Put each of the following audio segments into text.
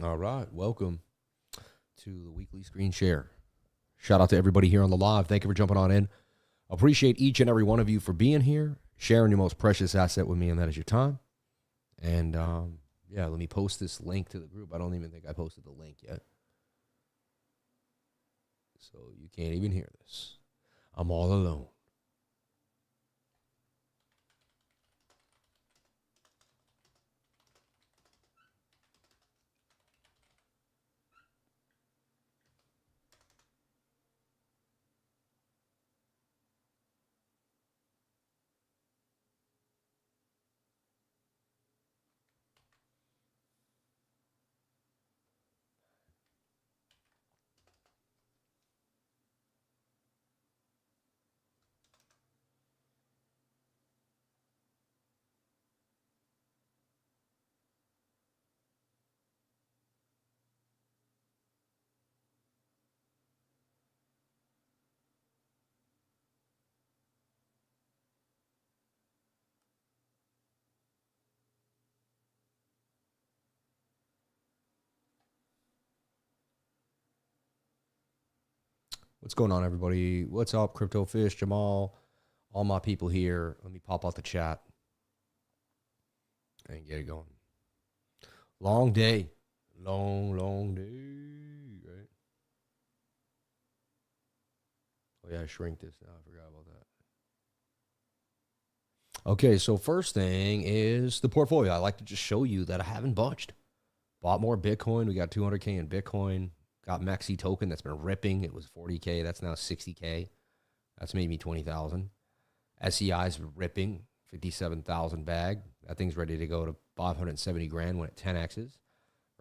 All right. Welcome to the weekly screen share. Shout out to everybody here on the live. Thank you for jumping on in. Appreciate each and every one of you for being here, sharing your most precious asset with me, and that is your time. And yeah, let me post this link to the group. I don't even think I posted the link yet. So you can't even hear this. I'm all alone. What's going on, everybody? What's up, Crypto Fish, Jamal, all my people here? Let me pop out the chat and get it going. Long day. Long day, right? Oh, yeah, shrink this now. I forgot about that. Okay, so first thing is the portfolio. I like to just show you that I haven't budged. Bought more Bitcoin. We got 200K in Bitcoin. Got Mexi token that's been ripping. It was 40K. That's now 60K. That's made me 20,000. SEI's ripping, 57,000 bag. That thing's ready to go to 570 grand when it 10x's,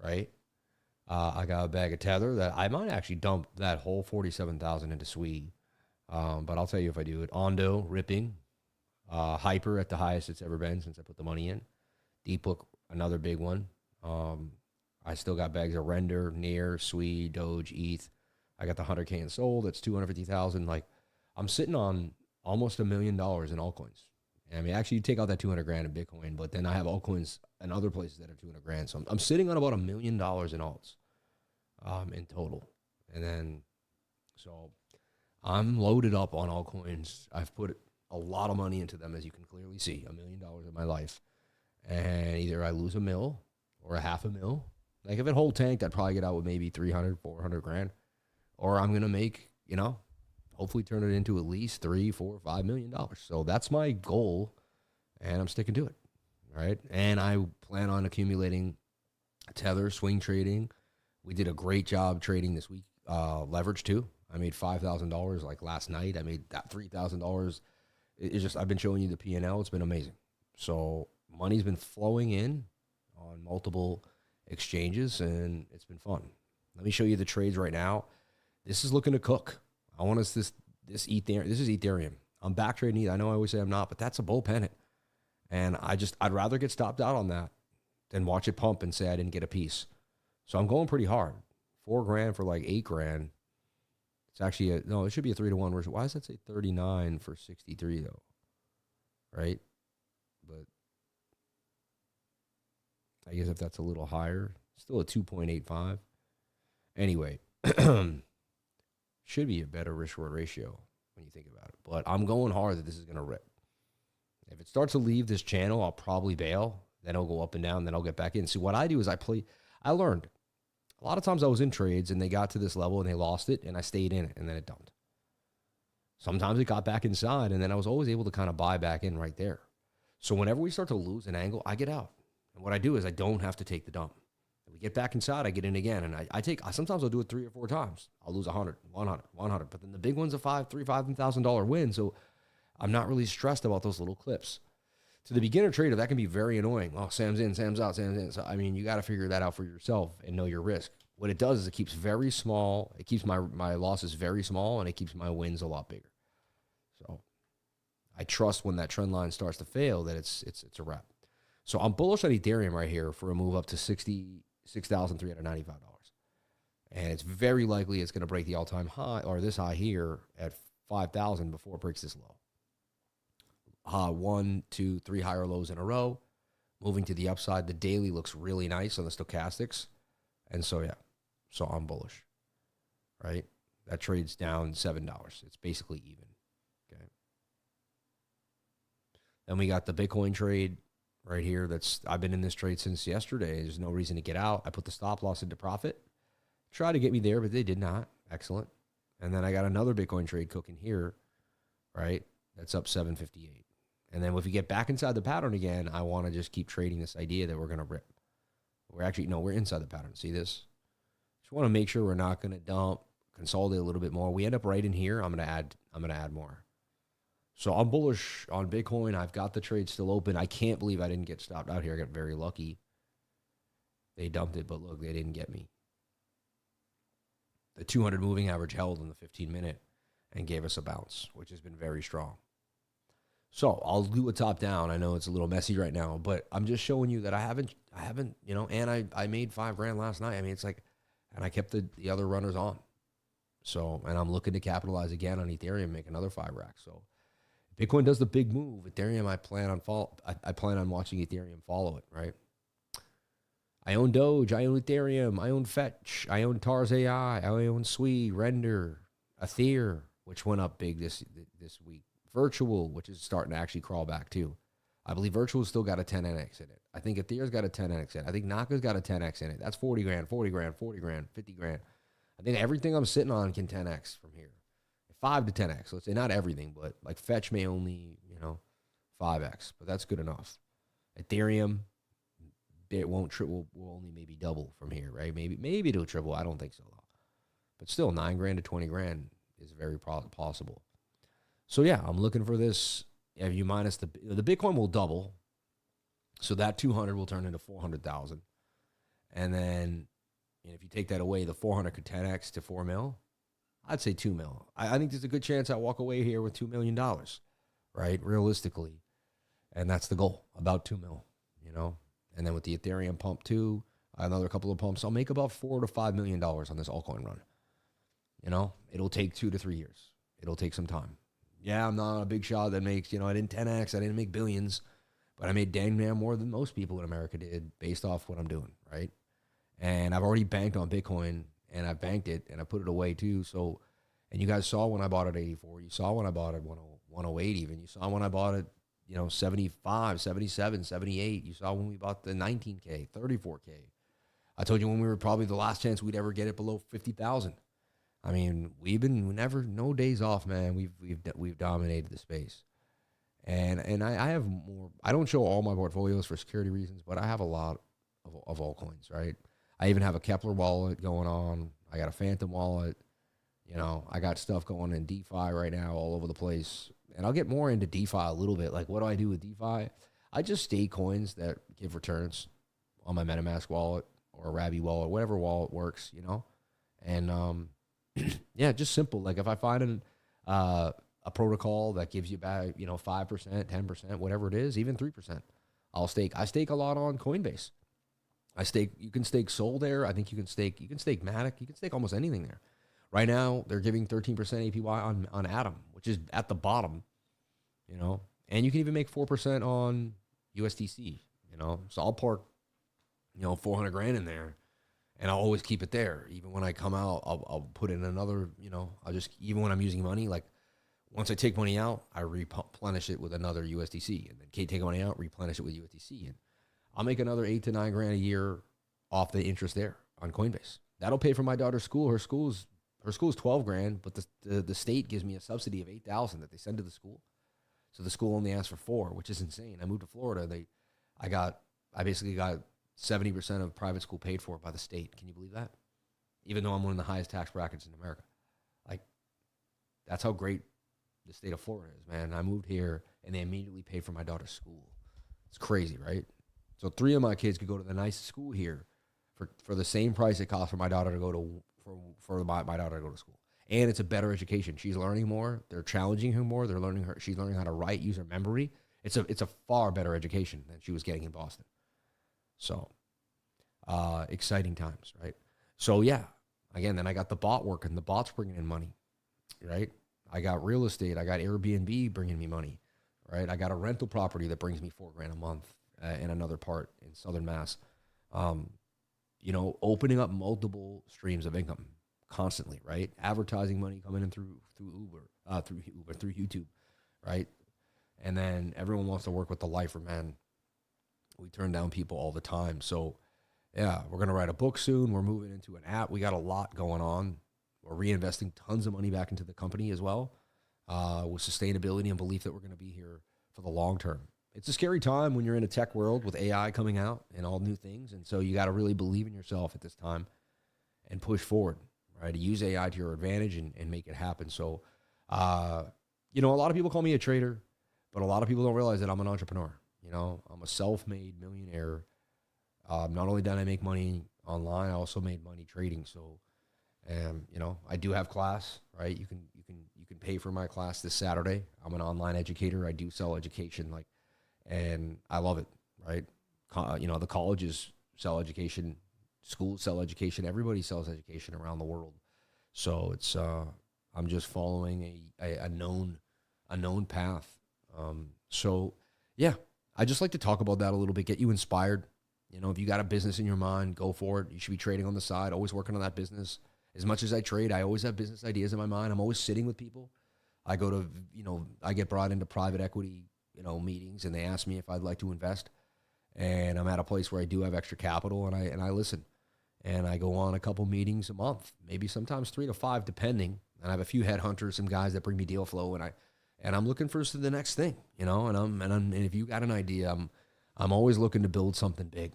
right? I got a bag of Tether that I might actually dump that whole 47,000 into Swede. But I'll tell you if I do it. Ondo ripping. Hyper at the highest it's ever been since I put the money in. Deep Book, another big one. I still got bags of Render, Near, Swede, Doge, ETH. I got the 100K in Soul. That's 250,000. Like, I'm sitting on almost $1 million in altcoins. I mean, actually, you take out that 200 grand in Bitcoin, but then I have altcoins and other places that are 200 grand. So I'm sitting on about $1 million in alts in total. And then, so I'm loaded up on altcoins. I've put a lot of money into them, as you can clearly see, $1 million in my life. And either I lose $1 million or a half $1 million. Like, if it whole tanked, I'd probably get out with maybe 300, 400 grand. Or I'm going to make, hopefully turn it into at least $3, $4, $5 million. So that's my goal, and I'm sticking to it, right? And I plan on accumulating Tether, swing trading. We did a great job trading this week. Leverage too. I made $5,000 like last night. I made that $3,000. It's just, I've been showing you the P&L. It's been amazing. So money's been flowing in on multiple exchanges, and it's been fun. Let me show you the trades right now. This is looking to cook. I want us this Ethereum. This is Ethereum. I'm back trading ETH. I know I always say I'm not, but that's a bull pennant. And I'd rather get stopped out on that than watch it pump and say I didn't get a piece. So I'm going pretty hard. 4 grand for like 8 grand. It's actually it should be a 3-to-1. Why does that say 39 for 63 though? Right? But I guess if that's a little higher, still a 2.85. Anyway, should be a better risk-reward ratio when you think about it. But I'm going hard that this is going to rip. If it starts to leave this channel, I'll probably bail. Then it'll go up and down. Then I'll get back in. See, what I do is I learned. A lot of times I was in trades and they got to this level and they lost it and I stayed in it and then it dumped. Sometimes it got back inside and then I was always able to kind of buy back in right there. So whenever we start to lose an angle, I get out. And what I do is I don't have to take the dump. If we get back inside, I get in again. And sometimes I'll do it 3 or 4 times. I'll lose 100, 100, 100. But then the big one's a $5,000 win. So I'm not really stressed about those little clips. To the beginner trader, that can be very annoying. Oh, Sam's in, Sam's out, Sam's in. So, I mean, you got to figure that out for yourself and know your risk. What it does is it keeps very small. It keeps my losses very small, and it keeps my wins a lot bigger. So I trust when that trend line starts to fail that it's a wrap. So I'm bullish on Ethereum right here for a move up to $66,395. And it's very likely it's going to break the all-time high, or this high here at 5,000 before it breaks this low. 1, 2, 3 higher lows in a row. Moving to the upside, the daily looks really nice on the stochastics. And so, yeah, so I'm bullish, right? That trade's down $7. It's basically even. Okay. Then we got the Bitcoin trade right here. I've been in this trade since yesterday. There's no reason to get out. I put the stop loss into profit. Try to get me there, but they did not. Excellent. And then I got another Bitcoin trade cooking here, right? That's up 758. And then if we get back inside the pattern again, I want to just keep trading this idea that we're going to rip. We're inside the pattern. See this? Just want to make sure we're not going to dump, consolidate a little bit more. We end up right in here. I'm going to add more. So I'm bullish on Bitcoin. I've got the trade still open. I can't believe I didn't get stopped out here. I got very lucky. They dumped it, but look, they didn't get me. The 200 moving average held in the 15-minute and gave us a bounce, which has been very strong. So I'll do a top down. I know it's a little messy right now, but I'm just showing you that I haven't, and I made $5,000 last night. I mean, it's like, and I kept the other runners on. So, and I'm looking to capitalize again on Ethereum, make another 5 racks. So Bitcoin does the big move. Ethereum, I plan on watching Ethereum follow it, right? I own Doge, I own Ethereum, I own Fetch, I own Tars AI, I own Sui, Render, Ether, which went up big this week. Virtual, which is starting to actually crawl back too. I believe Virtual's still got a 10x in it. I think Ether's got a 10x in it. I think Naka's got a 10x in it. That's 40 grand, 40 grand, 40 grand, 50 grand. I think everything I'm sitting on can 10x from here. 5 to 10x. Let's say not everything, but like Fetch may only, 5x, but that's good enough. Ethereum, it won't triple, will only maybe double from here, right? Maybe it'll triple. I don't think so though. But still, 9 grand to 20 grand is very possible. So yeah, I'm looking for this. If you minus the Bitcoin will double, so that 200 will turn into 400,000, and then if you take that away, the 400 could 10x to 4 mil. I'd say 2 mil. I think there's a good chance I walk away here with $2 million, right? Realistically, and that's the goal, about 2 mil, And then with the Ethereum pump too, another couple of pumps, I'll make about $4 to $5 million on this altcoin run. It'll take 2 to 3 years. It'll take some time. Yeah, I'm not a big shot that makes, I didn't 10x, I didn't make billions, but I made dang near more than most people in America did based off what I'm doing, right? And I've already banked on Bitcoin, and I've banked it, and I put it away too. So, and you guys saw when I bought it at 84. You saw when I bought it 108 even. You saw when I bought it, 75, 77, 78. You saw when we bought the 19K, 34K. I told you when we were probably the last chance we'd ever get it below 50,000. I mean, no days off, man. We've dominated the space, and I have more. I don't show all my portfolios for security reasons, but I have a lot of altcoins, right? I even have a Kepler wallet going on. I got a Phantom wallet. I got stuff going in DeFi right now all over the place, and I'll get more into DeFi a little bit. Like, what do I do with DeFi? I just stake coins that give returns on my MetaMask wallet or a Rabby wallet, whatever wallet works, and yeah, just simple. Like if I find a protocol that gives you back, 5%, 10%, whatever it is, even 3%, I'll stake. I stake a lot on Coinbase. You can stake Sol there. I think you can stake Matic. You can stake almost anything there. Right now, they're giving 13% APY on Atom, which is at the bottom, and you can even make 4% on USDC, so I'll park, 400 grand in there. And I'll always keep it there. Even when I come out, I'll put in another, even when I'm using money, like once I take money out, I replenish it with another USDC. And then take money out, replenish it with USDC. And I'll make another 8 to 9 grand a year off the interest there on Coinbase. That'll pay for my daughter's school. Her school's 12 grand, but the state gives me a subsidy of 8,000 that they send to the school. So the school only asks for 4, which is insane. I moved to Florida. I basically got 70% of private school paid for by the state. Can you believe that? Even though I'm one of the highest tax brackets in America. Like, that's how great the state of Florida is, man. I moved here, and they immediately paid for my daughter's school. It's crazy, right? So 3 of my kids could go to the nicest school here for the same price it costs for my daughter to go to my daughter to go to school. And it's a better education. She's learning more. They're challenging her more. She's learning how to write, use her memory. It's a far better education than she was getting in Boston. So, exciting times, right? So, yeah, again, then I got the bot working. The bot's bringing in money, right? I got real estate. I got Airbnb bringing me money, right? I got a rental property that brings me $4 grand a month in another part in Southern Mass. opening up multiple streams of income constantly, right? Advertising money coming in through through YouTube, right? And then everyone wants to work with the lifer, man. We turn down people all the time. So yeah, we're going to write a book soon. We're moving into an app. We got a lot going on. We're reinvesting tons of money back into the company as well, with sustainability and belief that we're going to be here for the long term. It's a scary time when you're in a tech world with AI coming out and all new things. And so you got to really believe in yourself at this time and push forward, right? To use AI to your advantage and make it happen. So, a lot of people call me a trader, but a lot of people don't realize that I'm an entrepreneur. I'm a self-made millionaire. Not only did I make money online, I also made money trading. So, I do have class, right? You can pay for my class this Saturday. I'm an online educator. I do sell education, and I love it, right? The colleges sell education, schools sell education. Everybody sells education around the world. So it's I'm just following a known path. So yeah, I just like to talk about that a little bit, get you inspired. If you got a business in your mind, go for it. You should be trading on the side, always working on that business. As much as I trade, I always have business ideas in my mind. I'm always sitting with people. I go to, I get brought into private equity, meetings, and they ask me if I'd like to invest. And I'm at a place where I do have extra capital, and I listen. And I go on a couple meetings a month, maybe sometimes 3 to 5, depending. And I have a few headhunters, some guys that bring me deal flow, and I'm looking for the next thing, And if you got an idea, I'm always looking to build something big,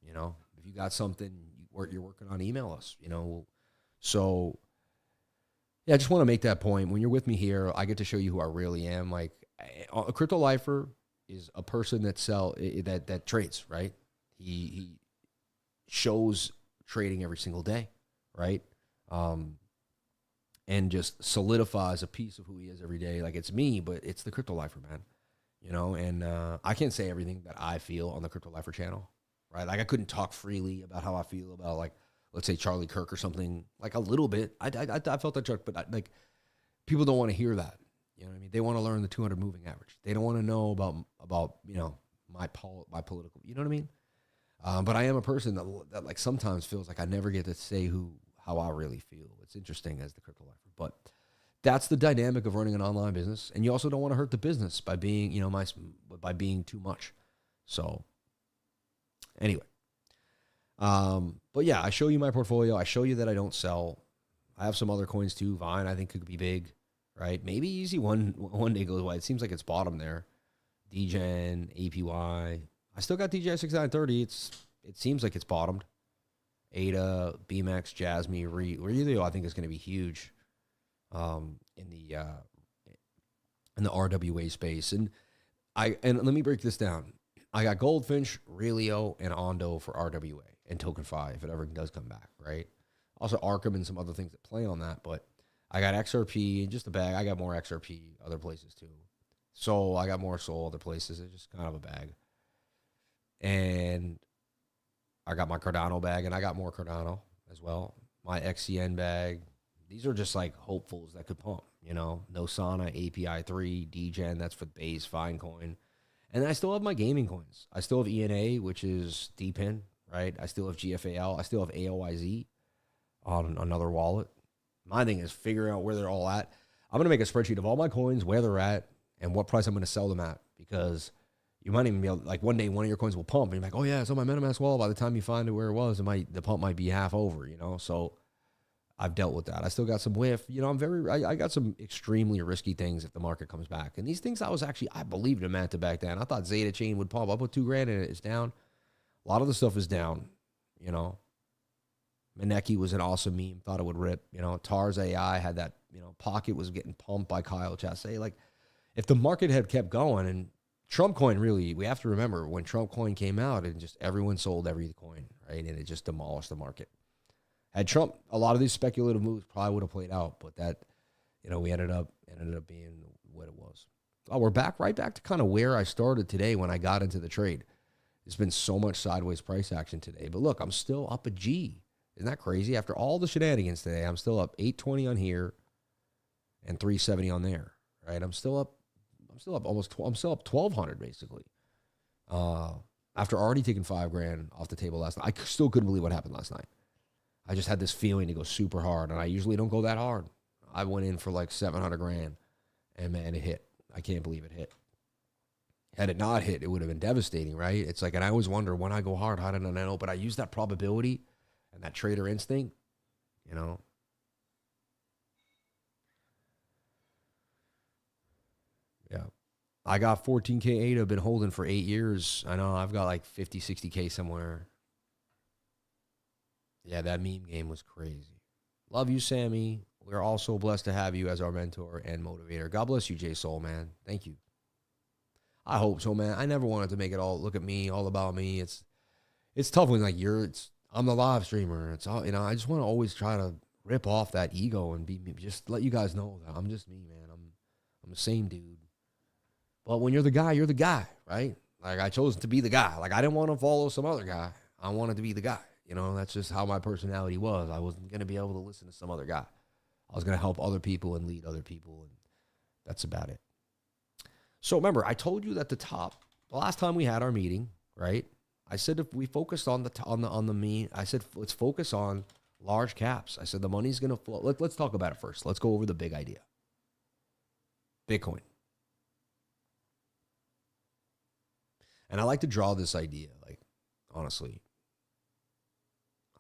If you got something you're working on, email us, So yeah, I just want to make that point. When you're with me here, I get to show you who I really am. Like, a crypto lifer is a person that trades, right? He shows trading every single day, right? And just solidifies a piece of who he is every day. Like, it's me, but it's the crypto lifer, man. And I can't say everything that I feel on the Crypto Lifer channel, right? Like, I couldn't talk freely about how I feel about, like, let's say Charlie Kirk or something, like a little bit. I felt that, Chuck, but people don't want to hear that. You know what I mean? They want to learn the 200 moving average. They don't want to know about my political. You know what I mean? But I am a person that like sometimes feels like I never get to say how I really feel. It's interesting as the crypto lifer, but that's the dynamic of running an online business. And you also don't want to hurt the business by being by being too much. So anyway. But yeah, I show you my portfolio. I show you that I don't sell. I have some other coins too. Vine, I think, could be big, right? Maybe Easy one day goes away. It seems like it's bottom there. DGen, APY. I still got DJI 6930. It seems like it's bottomed. ADA, BMX, Jasmy, Relio, I think is going to be huge, in the RWA space. And let me break this down. I got Goldfinch, Relio, and Ondo for RWA and TokenFi if it ever does come back, right? Also Arkham and some other things that play on that, but I got XRP and just a bag. I got more XRP other places too. Sol, I got more Sol other places. It's just kind of a bag. And I got my Cardano bag, and I got more Cardano as well. My XCN bag. These are just like hopefuls that could pump, No Sana, API 3, DGen, that's for the base, Finecoin. And I still have my gaming coins. I still have ENA, which is DPIN, right? I still have GFAL. I still have AOIZ on another wallet. My thing is figuring out where they're all at. I'm going to make a spreadsheet of all my coins, where they're at, and what price I'm going to sell them at. Because you might even be able, like, one day one of your coins will pump. And you're like, oh, yeah, it's on my MetaMask wallet. By the time you find it where it was, the pump might be half over, So I've dealt with that. I still got some whiff. I got some extremely risky things if the market comes back. And these things I believed in Manta back then. I thought Zeta Chain would pump. I put $2,000 in it. It's down. A lot of the stuff is down, Maneki was an awesome meme. Thought it would rip. Tars AI had that, Pocket was getting pumped by Kyle Chassé. Like, if the market had kept going, and Trump coin, really, we have to remember when Trump coin came out and just everyone sold every coin, right? And it just demolished the market. Had Trump, a lot of these speculative moves probably would have played out, but that, we ended up being what it was. Oh, we're right back to kind of where I started today when I got into the trade. There's been so much sideways price action today, but look, I'm still up a G. Isn't that crazy? After all the shenanigans today, I'm still up 820 on here and 370 on there, right? I'm still up 1,200 basically. After already taking 5 grand off the table last night, I still couldn't believe what happened last night. I just had this feeling to go super hard, and I usually don't go that hard. I went in for like 700 grand, and man, it hit. I can't believe it hit. Had it not hit, it would have been devastating, right? It's like, and I always wonder, when I go hard, how did I know? But I use that probability and that trader instinct, you know. Yeah. I got 14K ADA, I've been holding for 8 years. I know I've got like 50, 60K somewhere. Yeah, that meme game was crazy. Love you, Sammy. We're also blessed to have you as our mentor and motivator. God bless you, J Soul, man. Thank you. I hope so, man. I never wanted to make it all look at me, all about me. It's tough when like I'm the live streamer. It's all, you know, I just want to always try to rip off that ego and be me. Just let you guys know that I'm just me, man. I'm the same dude. But when you're the guy, right? Like I chose to be the guy. Like I didn't want to follow some other guy. I wanted to be the guy. You know, that's just how my personality was. I wasn't going to be able to listen to some other guy. I was going to help other people and lead other people, and that's about it. So remember, I told you that the last time we had our meeting, right? I said if we focused on the mean, I said let's focus on large caps. I said the money's going to flow. Let's talk about it first. Let's go over the big idea. Bitcoin. And I like to draw this idea, like honestly.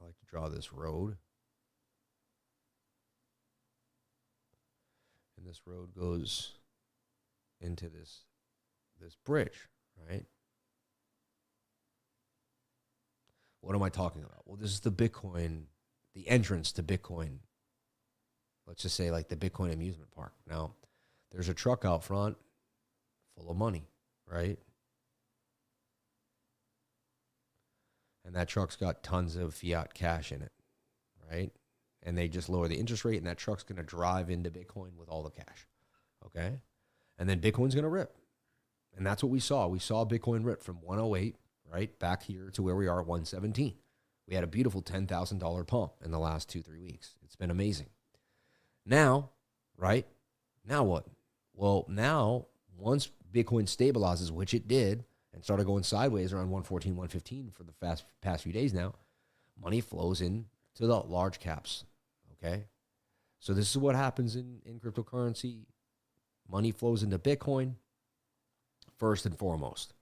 I like to draw this road. And this road goes into this bridge, right? What am I talking about? Well, this is the Bitcoin, the entrance to Bitcoin. Let's just say like the Bitcoin amusement park. Now, there's a truck out front full of money, right? And that truck's got tons of fiat cash in it, right? And they just lower the interest rate, and that truck's going to drive into Bitcoin with all the cash, okay? And then Bitcoin's going to rip. And that's what we saw. We saw Bitcoin rip from 108, right, back here to where we are at 117. We had a beautiful $10,000 pump in the last 2-3 weeks. It's been amazing. Now, right, now what? Well, now, once Bitcoin stabilizes, which it did, and started going sideways around 114, 115 for the past few days now, money flows in to the large caps, okay? So this is what happens in cryptocurrency. Money flows into Bitcoin first and foremost.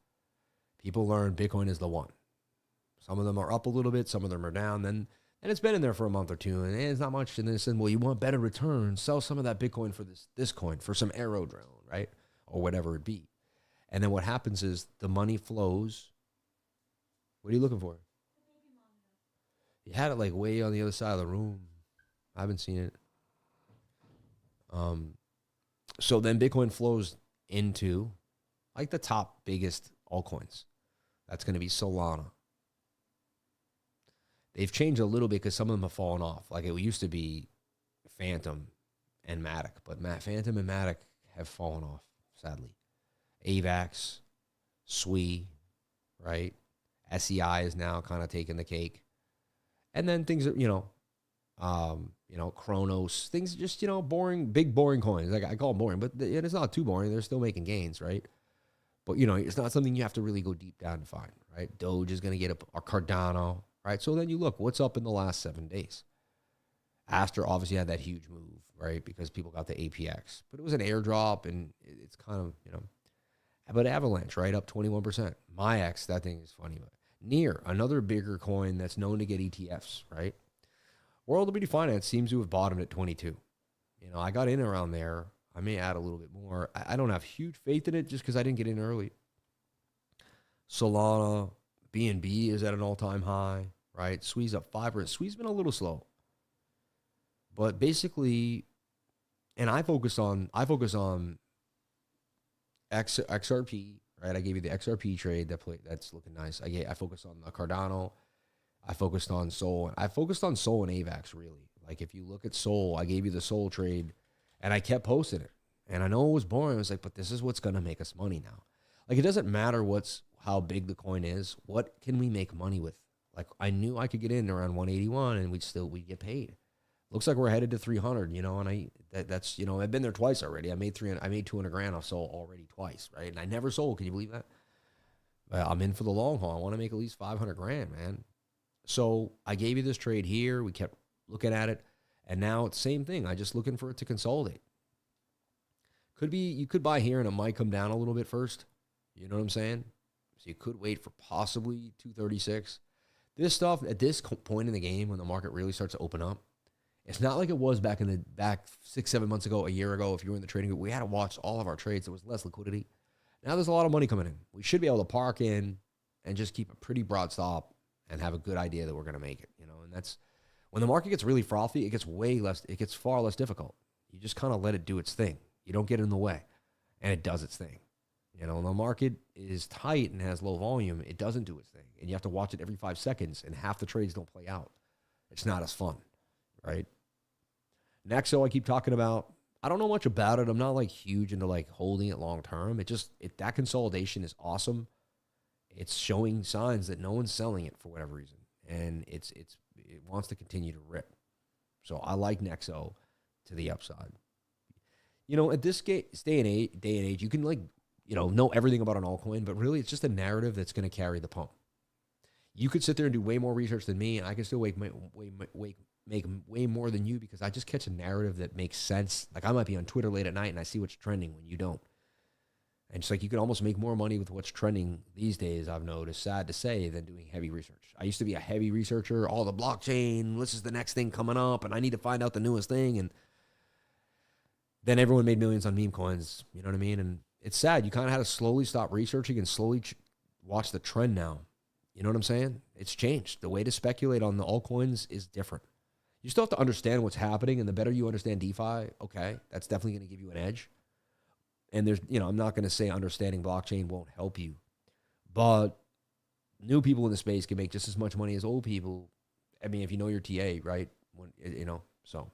People learn Bitcoin is the one. Some of them are up a little bit, some of them are down. And it's been in there for a month or two, and it's not much. And then they said, well, you want better returns, sell some of that Bitcoin for this coin, for some arrow drone, right? Or whatever it be. And then what happens is the money flows. What are you looking for? You had it like way on the other side of the room. I haven't seen it. So then Bitcoin flows into like the top biggest altcoins. That's going to be Solana. They've changed a little bit because some of them have fallen off. Like it used to be Phantom and Matic, but Phantom and Matic have fallen off, sadly. AVAX, SWE, right? SEI is now kind of taking the cake. And then things are, Chronos, things just, boring, big boring coins. Like I call them boring, but it's not too boring. They're still making gains, right? But, it's not something you have to really go deep down to find, right? Doge is going to get up, or Cardano, right? So then you look, what's up in the last 7 days? Aster obviously had that huge move, right? Because people got the APX. But it was an airdrop, and it's kind of, But Avalanche, right, up 21%. MyX, that thing is funny. But Near, another bigger coin that's known to get ETFs, right? World Liberty Finance seems to have bottomed at 22. I got in around there. I may add a little bit more. I don't have huge faith in it just because I didn't get in early. Solana, BNB is at an all-time high, right? SWE's up 5%. SWE's been a little slow. But basically, and I focus on XRP, right? I gave you the XRP trade that's looking nice. I focused on the Cardano. I focused on Sol. I focused on Sol and AVAX, really. Like, if you look at Sol, I gave you the Sol trade, and I kept posting it. And I know it was boring. I was like, but this is what's going to make us money now. Like, it doesn't matter how big the coin is. What can we make money with? Like, I knew I could get in around 181, and we'd get paid. Looks like we're headed to 300, and that's I've been there twice already. I made 200 grand off Sol already twice, right? And I never sold. Can you believe that? I'm in for the long haul. I want to make at least 500 grand, man. So I gave you this trade here. We kept looking at it. And now it's the same thing. I just looking for it to consolidate. Could be, you could buy here and it might come down a little bit first. You know what I'm saying? So you could wait for possibly 236. This stuff at this point in the game when the market really starts to open up, it's not like it was back 6-7 months ago, a year ago. If you were in the trading group, we had to watch all of our trades. There was less liquidity. Now there's a lot of money coming in. We should be able to park in and just keep a pretty broad stop and have a good idea that we're going to make it, you know. And that's when the market gets really frothy, it gets far less difficult. You just kind of let it do its thing. You don't get in the way, and it does its thing. You know, when the market is tight and has low volume, it doesn't do its thing. And you have to watch it every 5 seconds, and half the trades don't play out. It's not as fun, right? Nexo, I keep talking about. I don't know much about it. I'm not like huge into like holding it long term. That consolidation is awesome. It's showing signs that no one's selling it for whatever reason, and it wants to continue to rip. So I like Nexo to the upside. You know, at this day and age, you can like, you know everything about an altcoin, but really it's just a narrative that's going to carry the pump. You could sit there and do way more research than me, and I can still make way more than you because I just catch a narrative that makes sense. Like I might be on Twitter late at night and I see what's trending when you don't. And it's like you can almost make more money with what's trending these days, I've noticed, sad to say, than doing heavy research. I used to be a heavy researcher, all the blockchain, this is the next thing coming up, and I need to find out the newest thing. And then everyone made millions on meme coins, you know what I mean? And it's sad. You kind of had to slowly stop researching and slowly watch the trend now. You know what I'm saying? It's changed. The way to speculate on the altcoins is different. You still have to understand what's happening, and the better you understand DeFi, okay, that's definitely going to give you an edge. And there's, I'm not going to say understanding blockchain won't help you, but new people in the space can make just as much money as old people. I mean, if you know your TA, right? So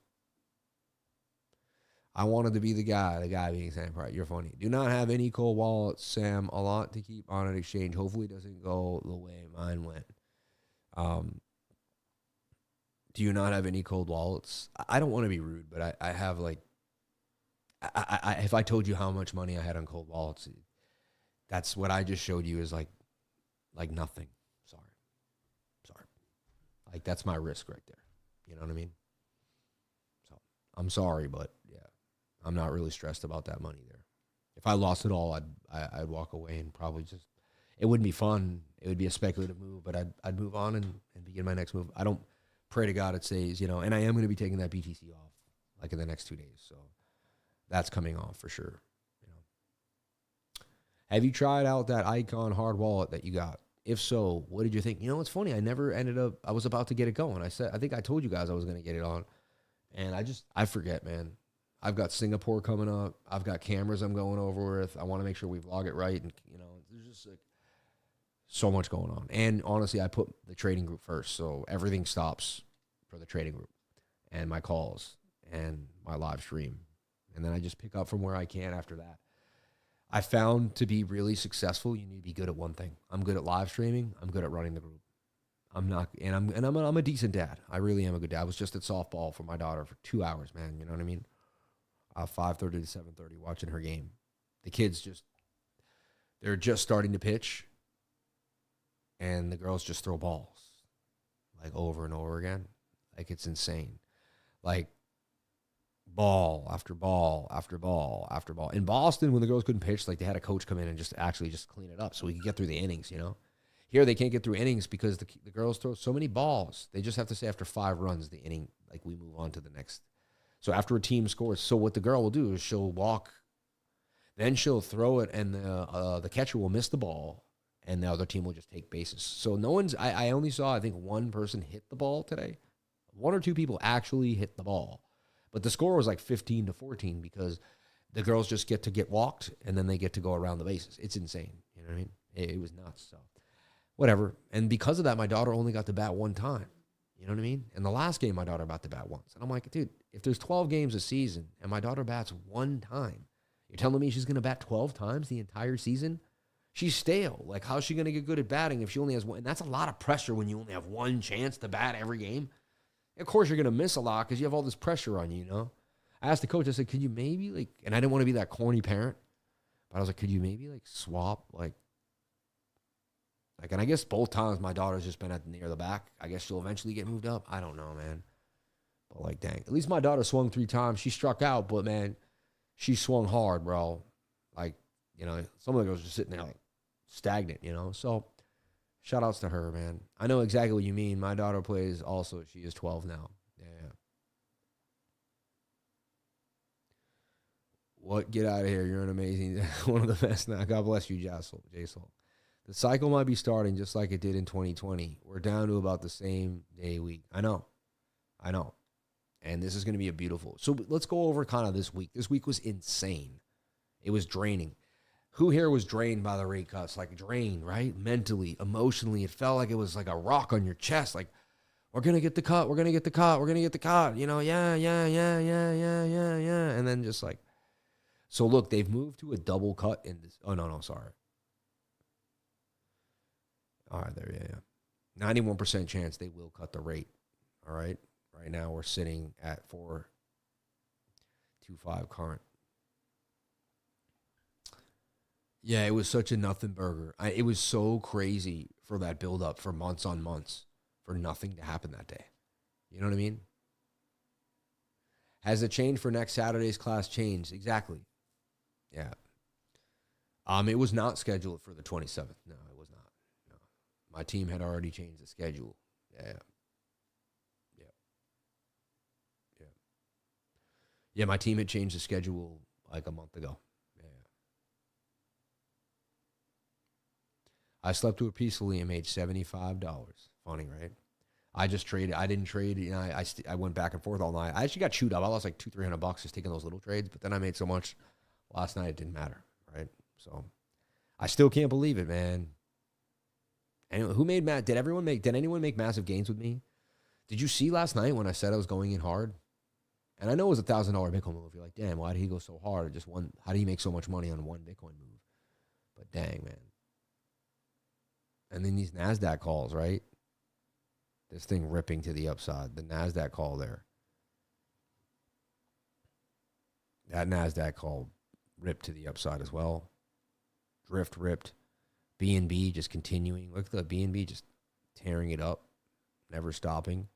I wanted to be the guy being Sam Pratt. You're funny. Do not have any cold wallets, Sam. A lot to keep on an exchange. Hopefully it doesn't go the way mine went. Do you not have any cold wallets? I don't want to be rude, but I have like, if I told you how much money I had on cold wallets, that's what I just showed you is like nothing. Sorry. Like that's my risk right there. You know what I mean? So I'm sorry, but yeah, I'm not really stressed about that money there. If I lost it all, I'd walk away and probably it wouldn't be fun. It would be a speculative move, but I'd move on and begin my next move. I don't pray to God it stays, and I am going to be taking that BTC off like in the next 2 days. So that's coming off for sure. Have you tried out that Icon hard wallet that you got? If so, what did you think? It's funny. I was about to get it going. I think I told you guys I was going to get it on. And I forget, man. I've got Singapore coming up. I've got cameras I'm going over with. I want to make sure we vlog it right. And, there's just like so much going on. And honestly, I put the trading group first. So everything stops for the trading group and my calls and my live stream. And then I just pick up from where I can after that. I found to be really successful, you need to be good at one thing. I'm good at live streaming. I'm good at running the group. I'm a decent dad. I really am a good dad. I was just at softball for my daughter for 2 hours, man. You know what I mean? 5:30 to 7:30 watching her game. The kids they're just starting to pitch, and the girls just throw balls like over and over again. Like it's insane. Like ball after ball after ball after ball. In Boston, when the girls couldn't pitch, like they had a coach come in and just clean it up so we could get through the innings, Here they can't get through innings because the girls throw so many balls. They just have to say after 5 runs, the inning, like we move on to the next. So after a team scores, so what the girl will do is she'll walk, then she'll throw it, and the catcher will miss the ball, and the other team will just take bases. So I only saw, I think, one person hit the ball today. 1 or 2 people actually hit the ball. But the score was like 15-14 because the girls just get walked, and then they get to go around the bases. It's insane. You know what I mean? It was nuts. So whatever. And because of that, my daughter only got to bat 1 time. You know what I mean? In the last game, my daughter got to bat once. And I'm like, dude, if there's 12 games a season and my daughter bats 1 time, you're telling me she's going to bat 12 times the entire season? She's stale. Like, how's she going to get good at batting if she only has 1? And that's a lot of pressure when you only have 1 chance to bat every game. Of course, you're going to miss a lot because you have all this pressure on you, I asked the coach, I said, could you maybe, and I didn't want to be that corny parent, but I was like, could you maybe, swap, Like, and I guess both times my daughter's just been near the back. I guess she'll eventually get moved up. I don't know, man. But like, dang. At least my daughter swung 3 times. She struck out, but man, she swung hard, bro. Like, you know, some of the girls are sitting there like stagnant, you know. So shout outs to her, man. I know exactly what you mean. My daughter plays also. She is 12 now. Yeah. What? Get out of here. You're an amazing, one of the best now. God bless you, Jason. The cycle might be starting just like it did in 2020. We're down to about the same day week. I know. And this is going to be a beautiful. So let's go over kind of this week. This week was insane. It was draining. Who here was drained by the rate cuts? Like drained, right? Mentally, emotionally. It felt like it was like a rock on your chest. Like, we're going to get the cut. We're going to get the cut. We're going to get the cut. You know, yeah. And then just like, so look, they've moved to a double cut in this. Oh, no, sorry. All right, there, yeah. 91% chance they will cut the rate. All right. Right now we're sitting at 4.25 current. Yeah, it was such a nothing burger. It was so crazy for that buildup for months on months for nothing to happen that day. You know what I mean? Has the change for next Saturday's class changed? Exactly. Yeah. It was not scheduled for the 27th. No, it was not. No. My team had already changed the schedule. Yeah. Yeah, my team had changed the schedule like a month ago. Yeah. I slept through it peacefully and made $75. Funny, right? I just traded. I didn't trade. You know, I went back and forth all night. I actually got chewed up. I lost like $200-300 just taking those little trades, but then I made so much last night it didn't matter, right? So I still can't believe it, man. And who made Did anyone make massive gains with me? Did you see last night when I said I was going in hard? And I know it was $1,000 Bitcoin move. You're like, damn, why did he go so hard? How did he make so much money on one Bitcoin move? But dang, man. And then these NASDAQ calls, right? This thing ripping to the upside. The NASDAQ call there. That NASDAQ call ripped to the upside as well. Drift ripped. BNB just continuing. Look at the BNB just tearing it up. Never stopping.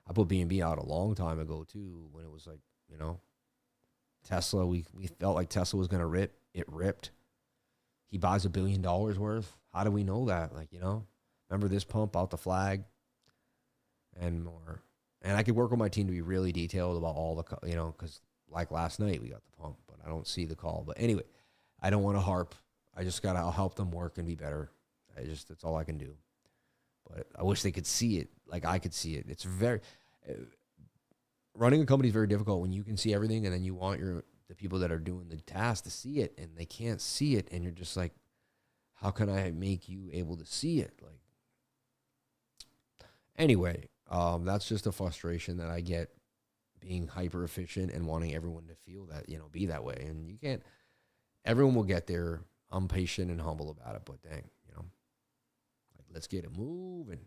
I put BNB out a long time ago, too, when it was like, you know, Tesla. We felt like Tesla was going to rip. It ripped. He buys $1 billion worth. How do we know that? Like, you know, remember this pump out the flag and more. And I could work with my team to be really detailed about all the, you know, because like last night we got the pump, but I don't see the call. But anyway, I don't want to harp. I'll help them work and be better. That's all I can do. But I wish they could see it like I could see it. It's running a company is very difficult when you can see everything and then you want the people that are doing the task to see it and they can't see it. And you're just like, how can I make you able to see it? Like, anyway, that's just a frustration that I get being hyper efficient and wanting everyone to feel that, you know, be that way. And you can't, everyone will get there. I'm patient and humble about it, but dang, you know, like, let's get it moving.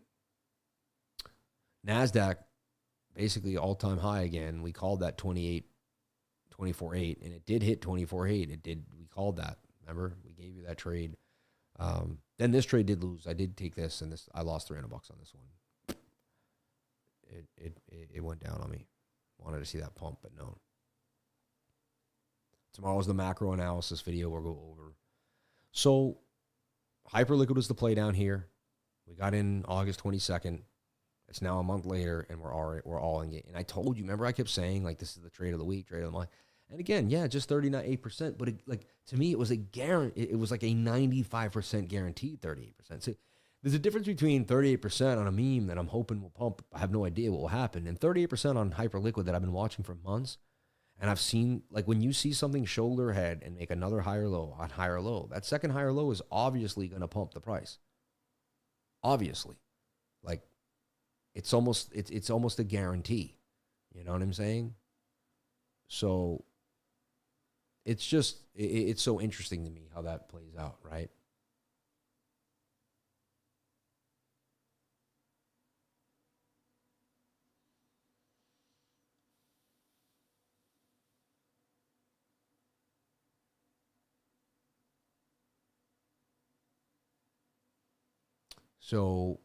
NASDAQ, basically all-time high again. We called that 24.8, and it did hit 24.8. We called that. Remember? We gave you that trade. Then this trade did lose. I did take this, and I lost $300 on this one. It went down on me. Wanted to see that pump, but no. Tomorrow's the macro analysis video we'll go over. So, Hyperliquid was the play down here. We got in August 22nd. It's now a month later, and we're all in. And I told you, remember I kept saying, like, this is the trade of the week, trade of the month. And again, yeah, just 39.8%. But to me, it was it was like a 95% guaranteed 38%. So there's a difference between 38% on a meme that I'm hoping will pump. I have no idea what will happen, and 38% on Hyperliquid that I've been watching for months. And I've seen, like, when you see something shoulder head and make another higher low on higher low, that second higher low is obviously going to pump the price. Obviously. Like, it's almost a guarantee. You know what I'm saying? So it's just, it's so interesting to me how that plays out, right? So,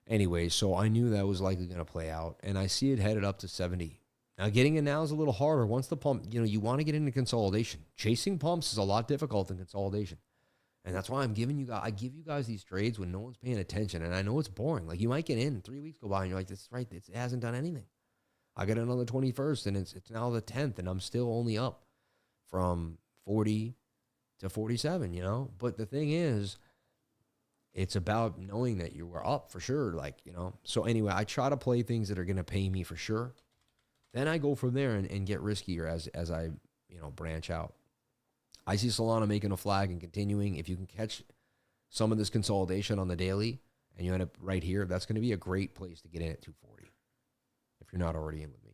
anyway, so I knew that was likely going to play out, and I see it headed up to 70. Now, getting it now is a little harder. Once the pump, you want to get into consolidation. Chasing pumps is a lot difficult than consolidation. And that's why I give you guys these trades when no one's paying attention. And I know it's boring. Like, you might get in, 3 weeks go by, and you're like, "This is right. It hasn't done anything." I got in on the 21st, and it's now the 10th, and I'm still only up from 40 to 47, But the thing is, it's about knowing that you were up for sure, So anyway, I try to play things that are going to pay me for sure. Then I go from there and get riskier as I, branch out. I see Solana making a flag and continuing. If you can catch some of this consolidation on the daily and you end up right here, that's going to be a great place to get in at 240 if you're not already in with me.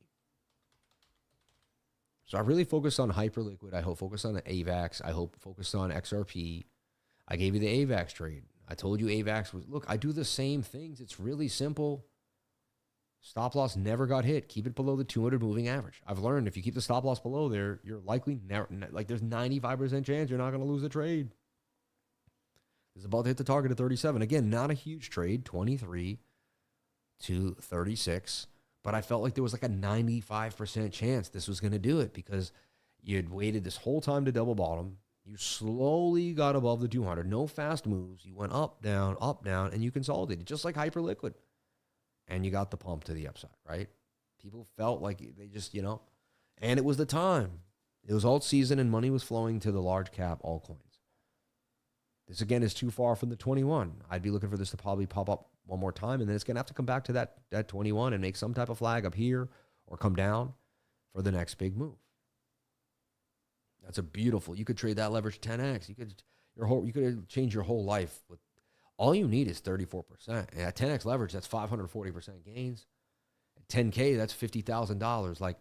So I really focused on Hyperliquid. I hope focused on the AVAX. I hope focused on XRP. I gave you the AVAX trade. I told you AVAX was, look, I do the same things. It's really simple. Stop loss never got hit. Keep it below the 200 moving average. I've learned if you keep the stop loss below there, you're likely never, there's 95% chance you're not going to lose a trade. It's about to hit the target at 37. Again, not a huge trade, 23 to 36. But I felt like there was like a 95% chance this was going to do it because you'd waited this whole time to double bottom. You slowly got above the 200. No fast moves. You went up, down, and you consolidated, just like Hyperliquid. And you got the pump to the upside, right? People felt like they just, and it was the time. It was alt season and money was flowing to the large cap altcoins. This, again, is too far from the 21. I'd be looking for this to probably pop up one more time, and then it's going to have to come back to that 21 and make some type of flag up here or come down for the next big move. That's a beautiful. You could trade that leverage 10x. You could change your whole life with. All you need is 34%. And at 10x leverage, that's 540% gains. At 10K, that's $50,000. Like,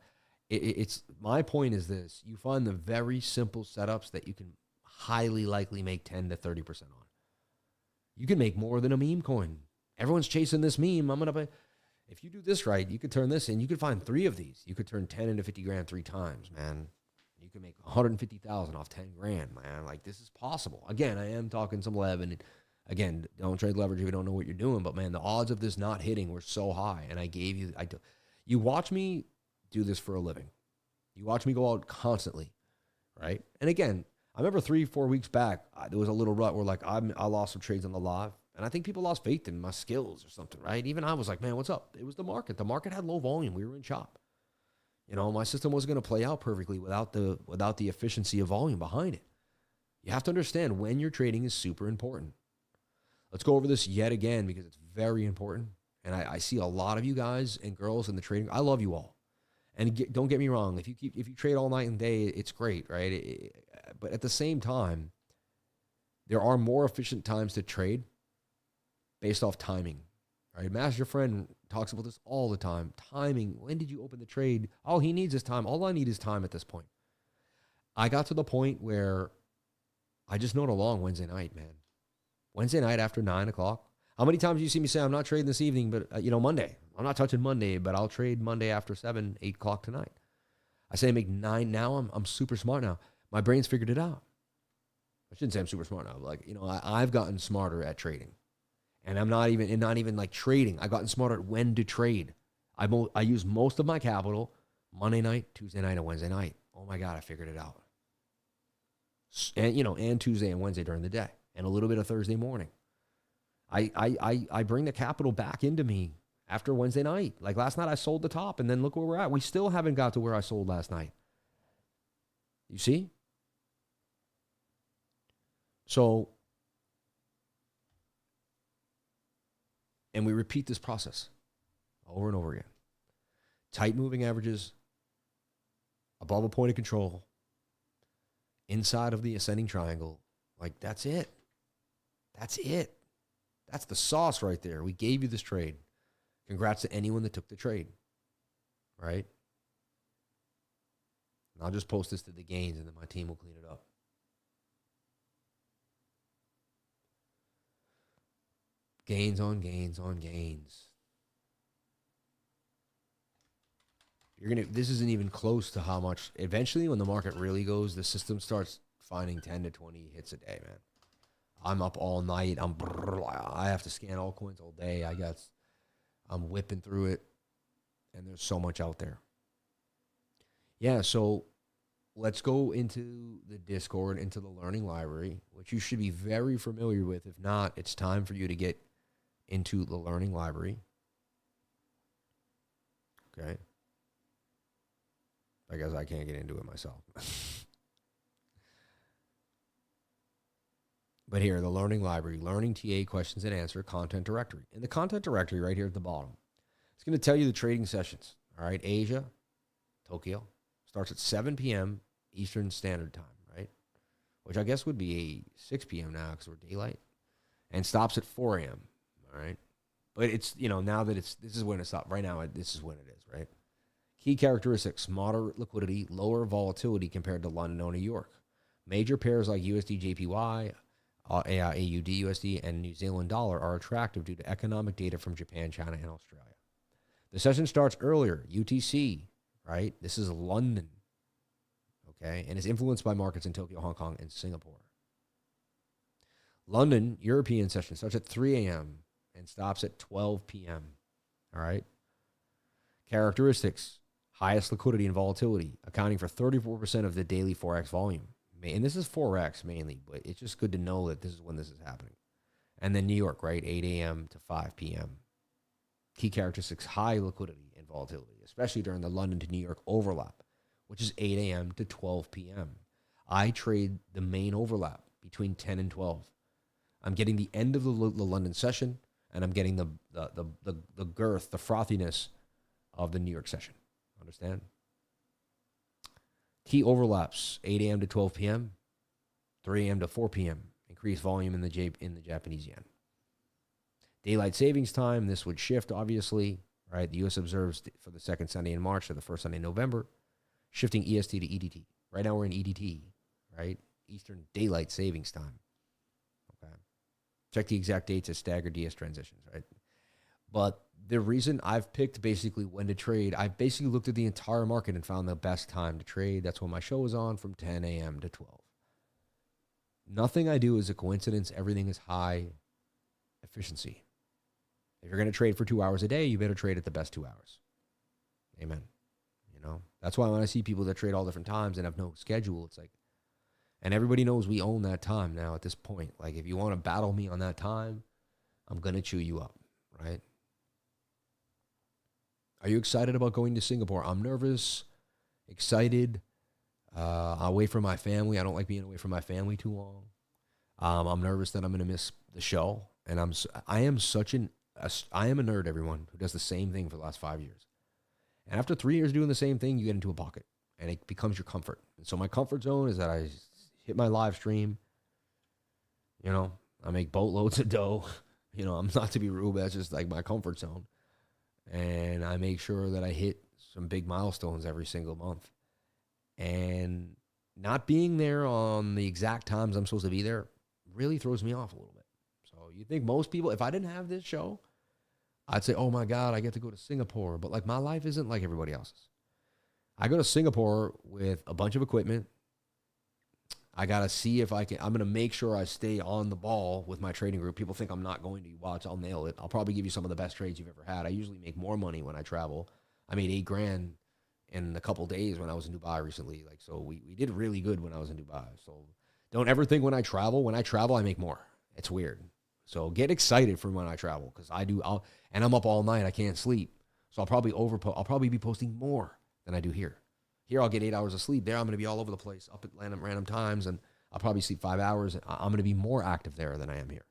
it's my point is this: you find the very simple setups that you can highly likely make 10 to 30% on. You can make more than a meme coin. Everyone's chasing this meme. If you do this right, you could turn this in. You could find 3 of these. You could turn 10 into 50 grand 3 times, man. You can make 150,000 off 10 grand, man. Like, this is possible. Again, I am talking some lev, and again, don't trade leverage if you don't know what you're doing. But, man, the odds of this not hitting were so high. And you watch me do this for a living. You watch me go out constantly, right? And, again, I remember 3-4 weeks back, there was a little rut where, I lost some trades on the live. And I think people lost faith in my skills or something, right? Even I was like, man, what's up? It was the market. The market had low volume. We were in chop. My system wasn't going to play out perfectly without the efficiency of volume behind it. You have to understand when you're trading is super important. Let's go over this yet again because it's very important. And I see a lot of you guys and girls in the trading. I love you all. And don't get me wrong. If you trade all night and day, it's great, right? But at the same time, there are more efficient times to trade based off timing, right? Master Friend talks about this all the time. Timing. When did you open the trade? All he needs is time. All I need is time at this point. I got to the point where I just know it a long Wednesday night, man. Wednesday night after 9 o'clock. How many times do you see me say, I'm not trading this evening, but, Monday. I'm not touching Monday, but I'll trade Monday after 7, 8 o'clock tonight. I say make 9 now. I'm super smart now. My brain's figured it out. I shouldn't say I'm super smart now. I've gotten smarter at trading. And I'm not even like trading. I've gotten smarter at when to trade. I use most of my capital Monday night, Tuesday night, and Wednesday night. Oh my God, I figured it out. And Tuesday and Wednesday during the day, and a little bit of Thursday morning. I bring the capital back into me after Wednesday night. Like last night, I sold the top, and then look where we're at. We still haven't got to where I sold last night. You see? So. And we repeat this process over and over again. Tight moving averages, above a point of control, inside of the ascending triangle. Like, that's it. That's it. That's the sauce right there. We gave you this trade. Congrats to anyone that took the trade, right? And I'll just post this to the gains, and then my team will clean it up. Gains on gains on gains. This isn't even close to how much. Eventually, when the market really goes, the system starts finding 10 to 20 hits a day, man. I'm up all night. I have to scan altcoins all day. I'm whipping through it, and there's so much out there. Yeah, so let's go into the Discord, into the learning library, which you should be very familiar with. If not, it's time for you to get into the learning library. Okay. I guess I can't get into it myself. But here, the learning library, learning TA questions and answer, content directory. In the content directory right here at the bottom, it's going to tell you the trading sessions. All right, Asia, Tokyo, starts at 7 p.m. Eastern Standard Time, right? Which I guess would be 6 p.m. now because we're daylight. And stops at 4 a.m., all right? But it's, now that this is when it stopped. Right now, this is when it is, right? Key characteristics, moderate liquidity, lower volatility compared to London or New York. Major pairs like USD JPY, AUD USD, and New Zealand dollar are attractive due to economic data from Japan, China, and Australia. The session starts earlier, UTC, right? This is London, okay? And is influenced by markets in Tokyo, Hong Kong, and Singapore. London, European session starts at 3 a.m. and stops at 12 p.m., all right? Characteristics, highest liquidity and volatility, accounting for 34% of the daily Forex volume. And this is Forex mainly, but it's just good to know that this is when this is happening. And then New York, right, 8 a.m. to 5 p.m. Key characteristics, high liquidity and volatility, especially during the London to New York overlap, which is 8 a.m. to 12 p.m. I trade the main overlap between 10 and 12. I'm getting the end of the London session, and I'm getting the girth, the frothiness of the New York session. Understand? Key overlaps, 8 a.m. to 12 p.m., 3 a.m. to 4 p.m., increased volume in the Japanese yen. Daylight savings time, this would shift, obviously, right? The U.S. observes for the second Sunday in March to the first Sunday in November, shifting EST to EDT. Right now we're in EDT, right? Eastern Daylight Savings Time. Okay. Check the exact dates of staggered DS transitions, right? But the reason I've picked basically when to trade, I basically looked at the entire market and found the best time to trade. That's when my show is on, from 10 a.m. to 12. Nothing I do is a coincidence. Everything is high efficiency. If you're going to trade for 2 hours a day, you better trade at the best 2 hours. Amen. That's why when I see people that trade all different times and have no schedule, it's like, and everybody knows we own that time now at this point. Like, if you want to battle me on that time, I'm going to chew you up, right? Are you excited about going to Singapore? I'm nervous, excited, away from my family. I don't like being away from my family too long. I'm nervous that I'm going to miss the show. And I am a nerd, everyone, who does the same thing for the last 5 years. And after 3 years doing the same thing, you get into a pocket, and it becomes your comfort. And so my comfort zone is that I hit my live stream. I make boatloads of dough. I'm not to be rude, but that's just like my comfort zone. And I make sure that I hit some big milestones every single month. And not being there on the exact times I'm supposed to be there really throws me off a little bit. So you think most people, if I didn't have this show, I'd say, oh my God, I get to go to Singapore. But like, my life isn't like everybody else's. I go to Singapore with a bunch of equipment. I got to see if I'm going to make sure I stay on the ball with my trading group. People think I'm not going to. Watch, I'll nail it. I'll probably give you some of the best trades you've ever had. I usually make more money when I travel. I made $8,000 in a couple days when I was in Dubai recently. Like, so we did really good when I was in Dubai. So don't ever think when I travel, I make more. It's weird. So get excited for when I travel, because and I'm up all night. I can't sleep. So I'll probably be posting more than I do here. Here, I'll get 8 hours of sleep. There, I'm going to be all over the place, up at random times, and I'll probably sleep 5 hours. I'm going to be more active there than I am here.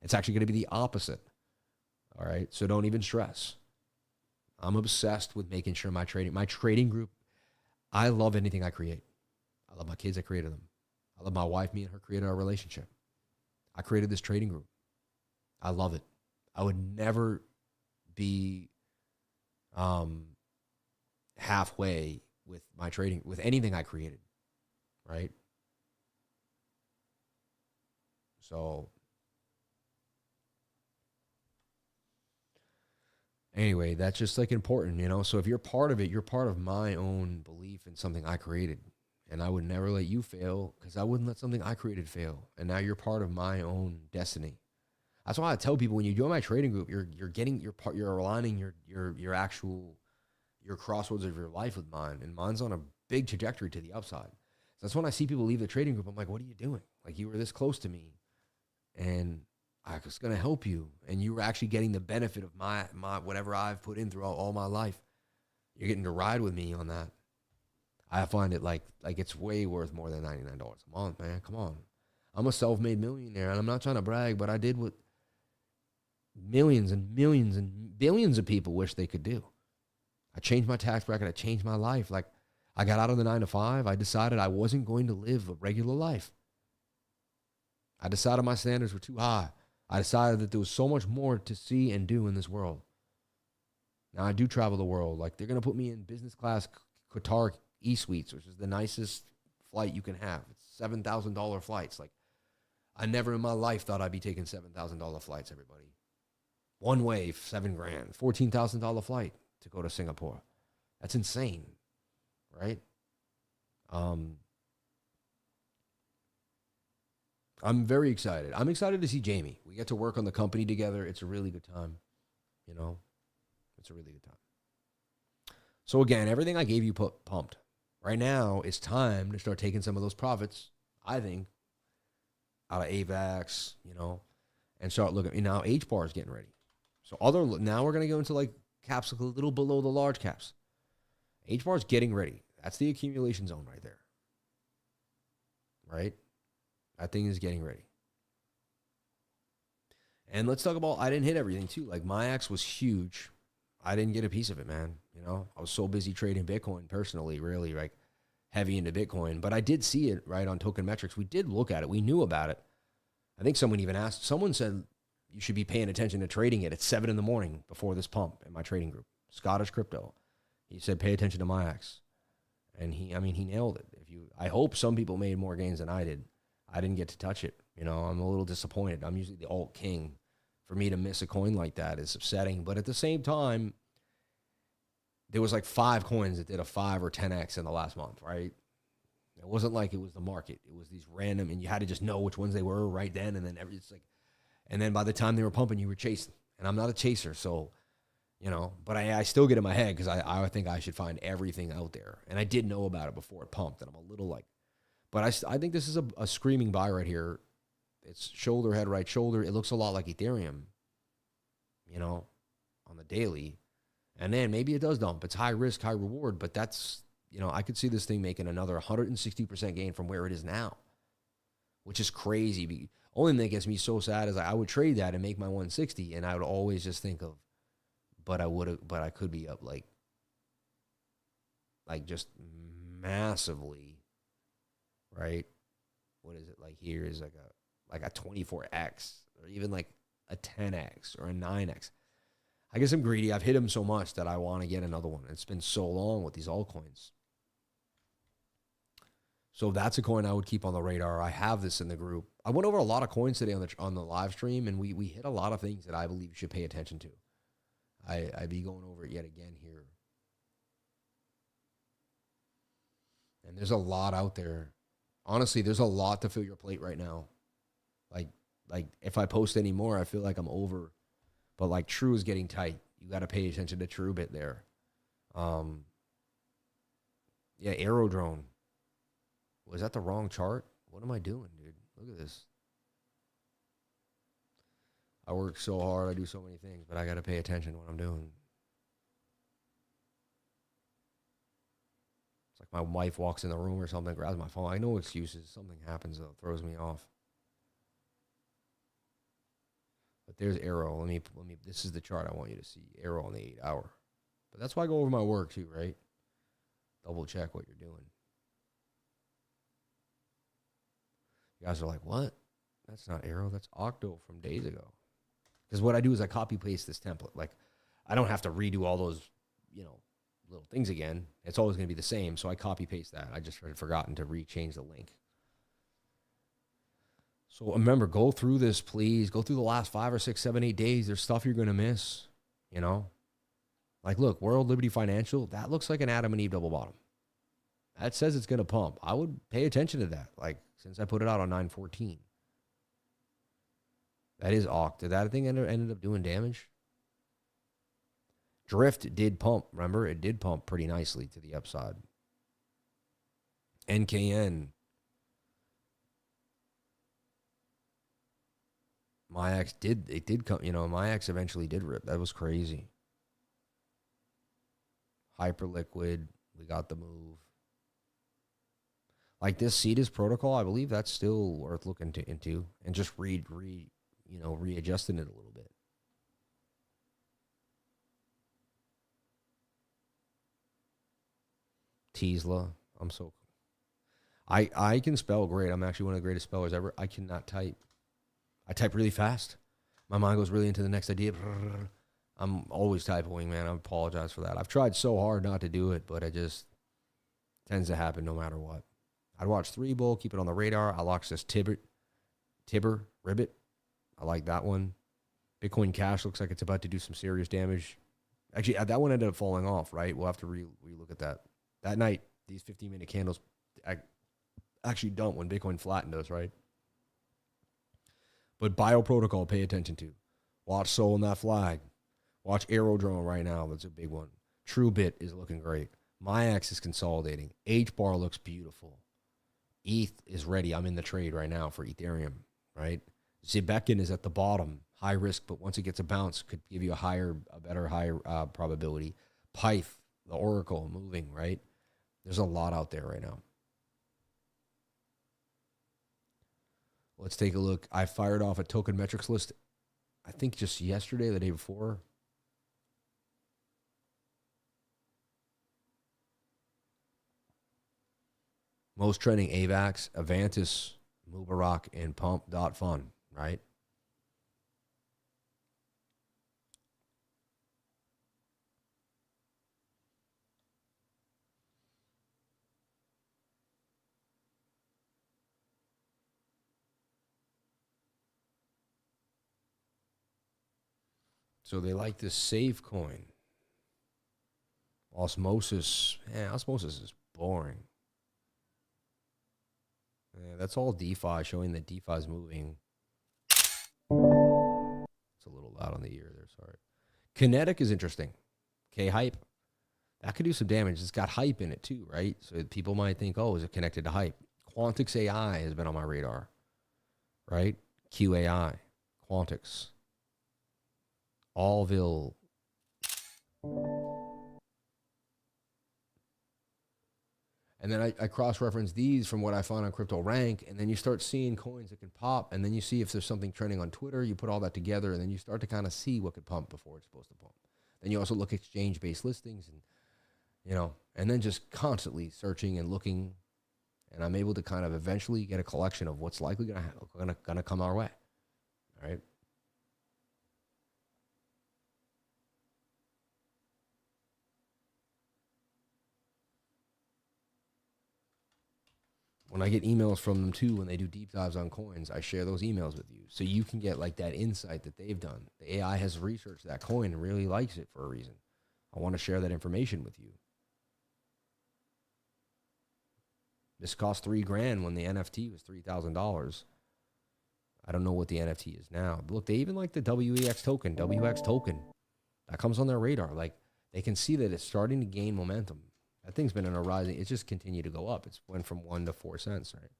It's actually going to be the opposite. All right? So don't even stress. I'm obsessed with making sure my trading group, I love anything I create. I love my kids. I created them. I love my wife. Me and her created our relationship. I created this trading group. I love it. I would never be halfway with my trading, with anything I created, right? So Anyway, that's just like important, you know? So if you're part of it, you're part of my own belief in something I created. And I would never let you fail because I wouldn't let something I created fail. And now you're part of my own destiny. That's why I tell people when you join my trading group, you're getting your part, you're aligning your actual your crossroads of your life with mine, and mine's on a big trajectory to the upside. So that's when I see people leave the trading group. I'm like, what are you doing? Like you were this close to me, and I was gonna help you, and you were actually getting the benefit of my whatever I've put in throughout all my life. You're getting to ride with me on that. I find it like it's way worth more than $99 a month, man. Come on. I'm a self-made millionaire, and I'm not trying to brag, but I did what millions and millions and billions of people wish they could do. I changed my tax bracket. I changed my life. Like, I got out of the 9 to 5. I decided I wasn't going to live a regular life. I decided my standards were too high. I decided that there was so much more to see and do in this world. Now, I do travel the world. Like, they're going to put me in business class Qatar E-Suites, which is the nicest flight you can have. It's $7,000 flights. Like, I never in my life thought I'd be taking $7,000 flights, everybody. One way, $7,000, $14,000 flight to go to Singapore. That's insane, right? I'm very excited. I'm excited to see Jamie. We get to work on the company together. It's a really good time, you know. It's a really good time. So again, everything I gave you pumped. Right now, it's time to start taking some of those profits, I think, out of AVAX, you know, and start looking. Now, H-bar is getting ready. So now we're going to go into like caps a little below the large caps. H-bar is getting ready. That's the accumulation zone right there. Right? That thing is getting ready. And let's talk about, I didn't hit everything too. Like my X was huge. I didn't get a piece of it, man. You know, I was so busy trading Bitcoin personally, really like heavy into Bitcoin. But I did see it right on Token Metrics. We did look at it. We knew about it. I think someone even asked, someone said, you should be paying attention to trading it at 7 in the morning before this pump in my trading group. Scottish Crypto. He said, pay attention to my X. And he nailed it. I hope some people made more gains than I did. I didn't get to touch it. You know, I'm a little disappointed. I'm usually the alt king. For me to miss a coin like that is upsetting. But at the same time, there was like 5 coins that did a 5 or 10x in the last month, right? It wasn't like it was the market. It was these random, and you had to just know which ones they were right then. And then it's like, and then by the time they were pumping, you were chasing. And I'm not a chaser, so, you know, but I still get in my head because I think I should find everything out there. And I did know about it before it pumped, and I'm a little like, but I think this is a screaming buy right here. It's shoulder, head, right shoulder. It looks a lot like Ethereum, you know, on the daily. And then maybe it does dump. It's high risk, high reward, but that's, you know, I could see this thing making another 160% gain from where it is now, which is crazy. Only thing that gets me so sad is I would trade that and make my 160, and I would always just think of, but I could be up like just massively, right? What is it like here is like a 24x or even like a 10x or a 9x. I guess I'm greedy. I've hit them so much that I want to get another one. It's been so long with these altcoins. So that's a coin I would keep on the radar. I have this in the group. I went over a lot of coins today on the live stream, and we hit a lot of things that I believe you should pay attention to. I'd be going over it yet again here. And there's a lot out there. Honestly, there's a lot to fill your plate right now. Like if I post any more, I feel like I'm over. But like True is getting tight. You got to pay attention to True bit there. Yeah, Aerodrone. Was that the wrong chart? What am I doing, dude? Look at this. I work so hard. I do so many things, but I got to pay attention to what I'm doing. It's like my wife walks in the room or something, grabs my phone. I know excuses. Something happens that throws me off. But there's Arrow. Let me. This is the chart I want you to see. Arrow on the 8 hour. But that's why I go over my work too, right? Double check what you're doing. You guys are like, what? That's not Arrow. That's Octo from days ago. Because what I do is I copy paste this template. Like, I don't have to redo all those, you know, little things again. It's always going to be the same. So I copy paste that. I just had forgotten to rechange the link. So remember, go through this, please. Go through the last 5 or 6, 7, 8 days. There's stuff you're going to miss, you know. Like, look, World Liberty Financial, that looks like an Adam and Eve double bottom. That says it's going to pump. I would pay attention to that, like, since I put it out on 9/14. That is awk. Did that thing ended up doing damage? Drift did pump. Remember, it did pump pretty nicely to the upside. NKN. MyX did come, MyX eventually did rip. That was crazy. Hyperliquid, we got the move. Like this CETA's protocol, I believe that's still worth looking into and just readjusting it a little bit. Tesla, I can spell great. I'm actually one of the greatest spellers ever. I cannot type. I type really fast. My mind goes really into the next idea. I'm always typing, man. I apologize for that. I've tried so hard not to do it, but it just tends to happen no matter what. I'd watch 3 Bull, keep it on the radar. I watch this Tibber, Ribbit. I like that one. Bitcoin Cash looks like it's about to do some serious damage. Actually, that one ended up falling off, right? We'll have to re-look at that. That night, these 15-minute candles actually don't when Bitcoin flattened us, right? But Bio Protocol, pay attention to. Watch Soul and that flag. Watch Aerodrome right now. That's a big one. TrueBit is looking great. MyX is consolidating. HBAR looks beautiful. ETH is ready. I'm in the trade right now for Ethereum, right? Zebekin is at the bottom. High risk, but once it gets a bounce, could give you a better probability. Pyth, the Oracle, moving, right? There's a lot out there right now. Let's take a look. I fired off a token metrics list, I think just yesterday, the day before. Most trending AVAX, Avantis, Mubarak, and Pump.fun, right? So they like this save coin. Osmosis. Yeah, Osmosis is boring. Yeah, that's all DeFi, showing that DeFi is moving. It's a little loud on the ear there, sorry. Kinetic is interesting. K-Hype. That could do some damage. It's got hype in it too, right? So people might think, oh, is it connected to hype? Quantix AI has been on my radar, right? QAI, Quantix. Allville. And then I cross-reference these from what I found on Crypto Rank, and then you start seeing coins that can pop, and then you see if there's something trending on Twitter, you put all that together, and then you start to kind of see what could pump before it's supposed to pump. Then you also look at exchange-based listings, and and then just constantly searching and looking, and I'm able to kind of eventually get a collection of what's likely gonna come our way. All right. When I get emails from them too, when they do deep dives on coins, I share those emails with you. So you can get like that insight that they've done. The AI has researched that coin and really likes it for a reason. I want to share that information with you. This cost $3,000 when the NFT was $3,000. I don't know what the NFT is now. But look, they even like the WEX token, WX token. That comes on their radar. Like they can see that it's starting to gain momentum. That thing's been on a rising. It's just continued to go up. It's went from 1 to 4 cents, right?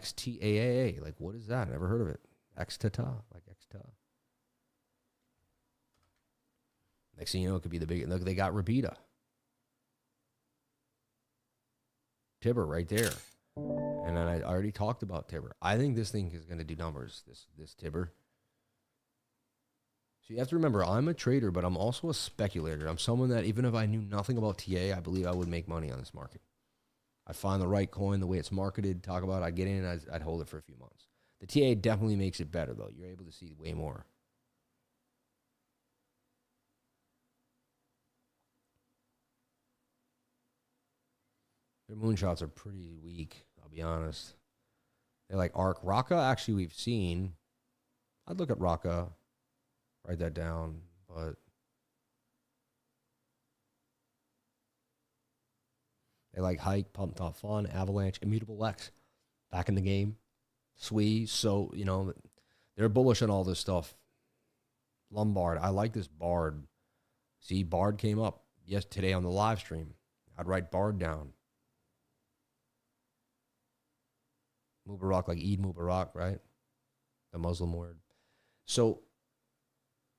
XTAAA. Like, what is that? Never heard of it. XTATA. Like XTA. Next thing you know, it could be the big. Look, they got Rabita. Tibber right there. And then I already talked about Tibber. I think this thing is going to do numbers, this Tibber. So you have to remember, I'm a trader, but I'm also a speculator. I'm someone that even if I knew nothing about TA, I believe I would make money on this market. I find the right coin, the way it's marketed, talk about it, I'd get in and I'd hold it for a few months. The TA definitely makes it better, though. You're able to see way more. Their moonshots are pretty weak, I'll be honest. They're like ARC. Raka, actually, we've seen. I'd look at Raka. Write that down, but They like Hike, Pump Top Fun, Avalanche, Immutable Lex. Back in the game. Swee. So, you know, they're bullish on all this stuff. Lombard. I like this Bard. See, Bard came up today on the live stream. I'd write Bard down. Mubarak, like Eid Mubarak, right? The Muslim word. So,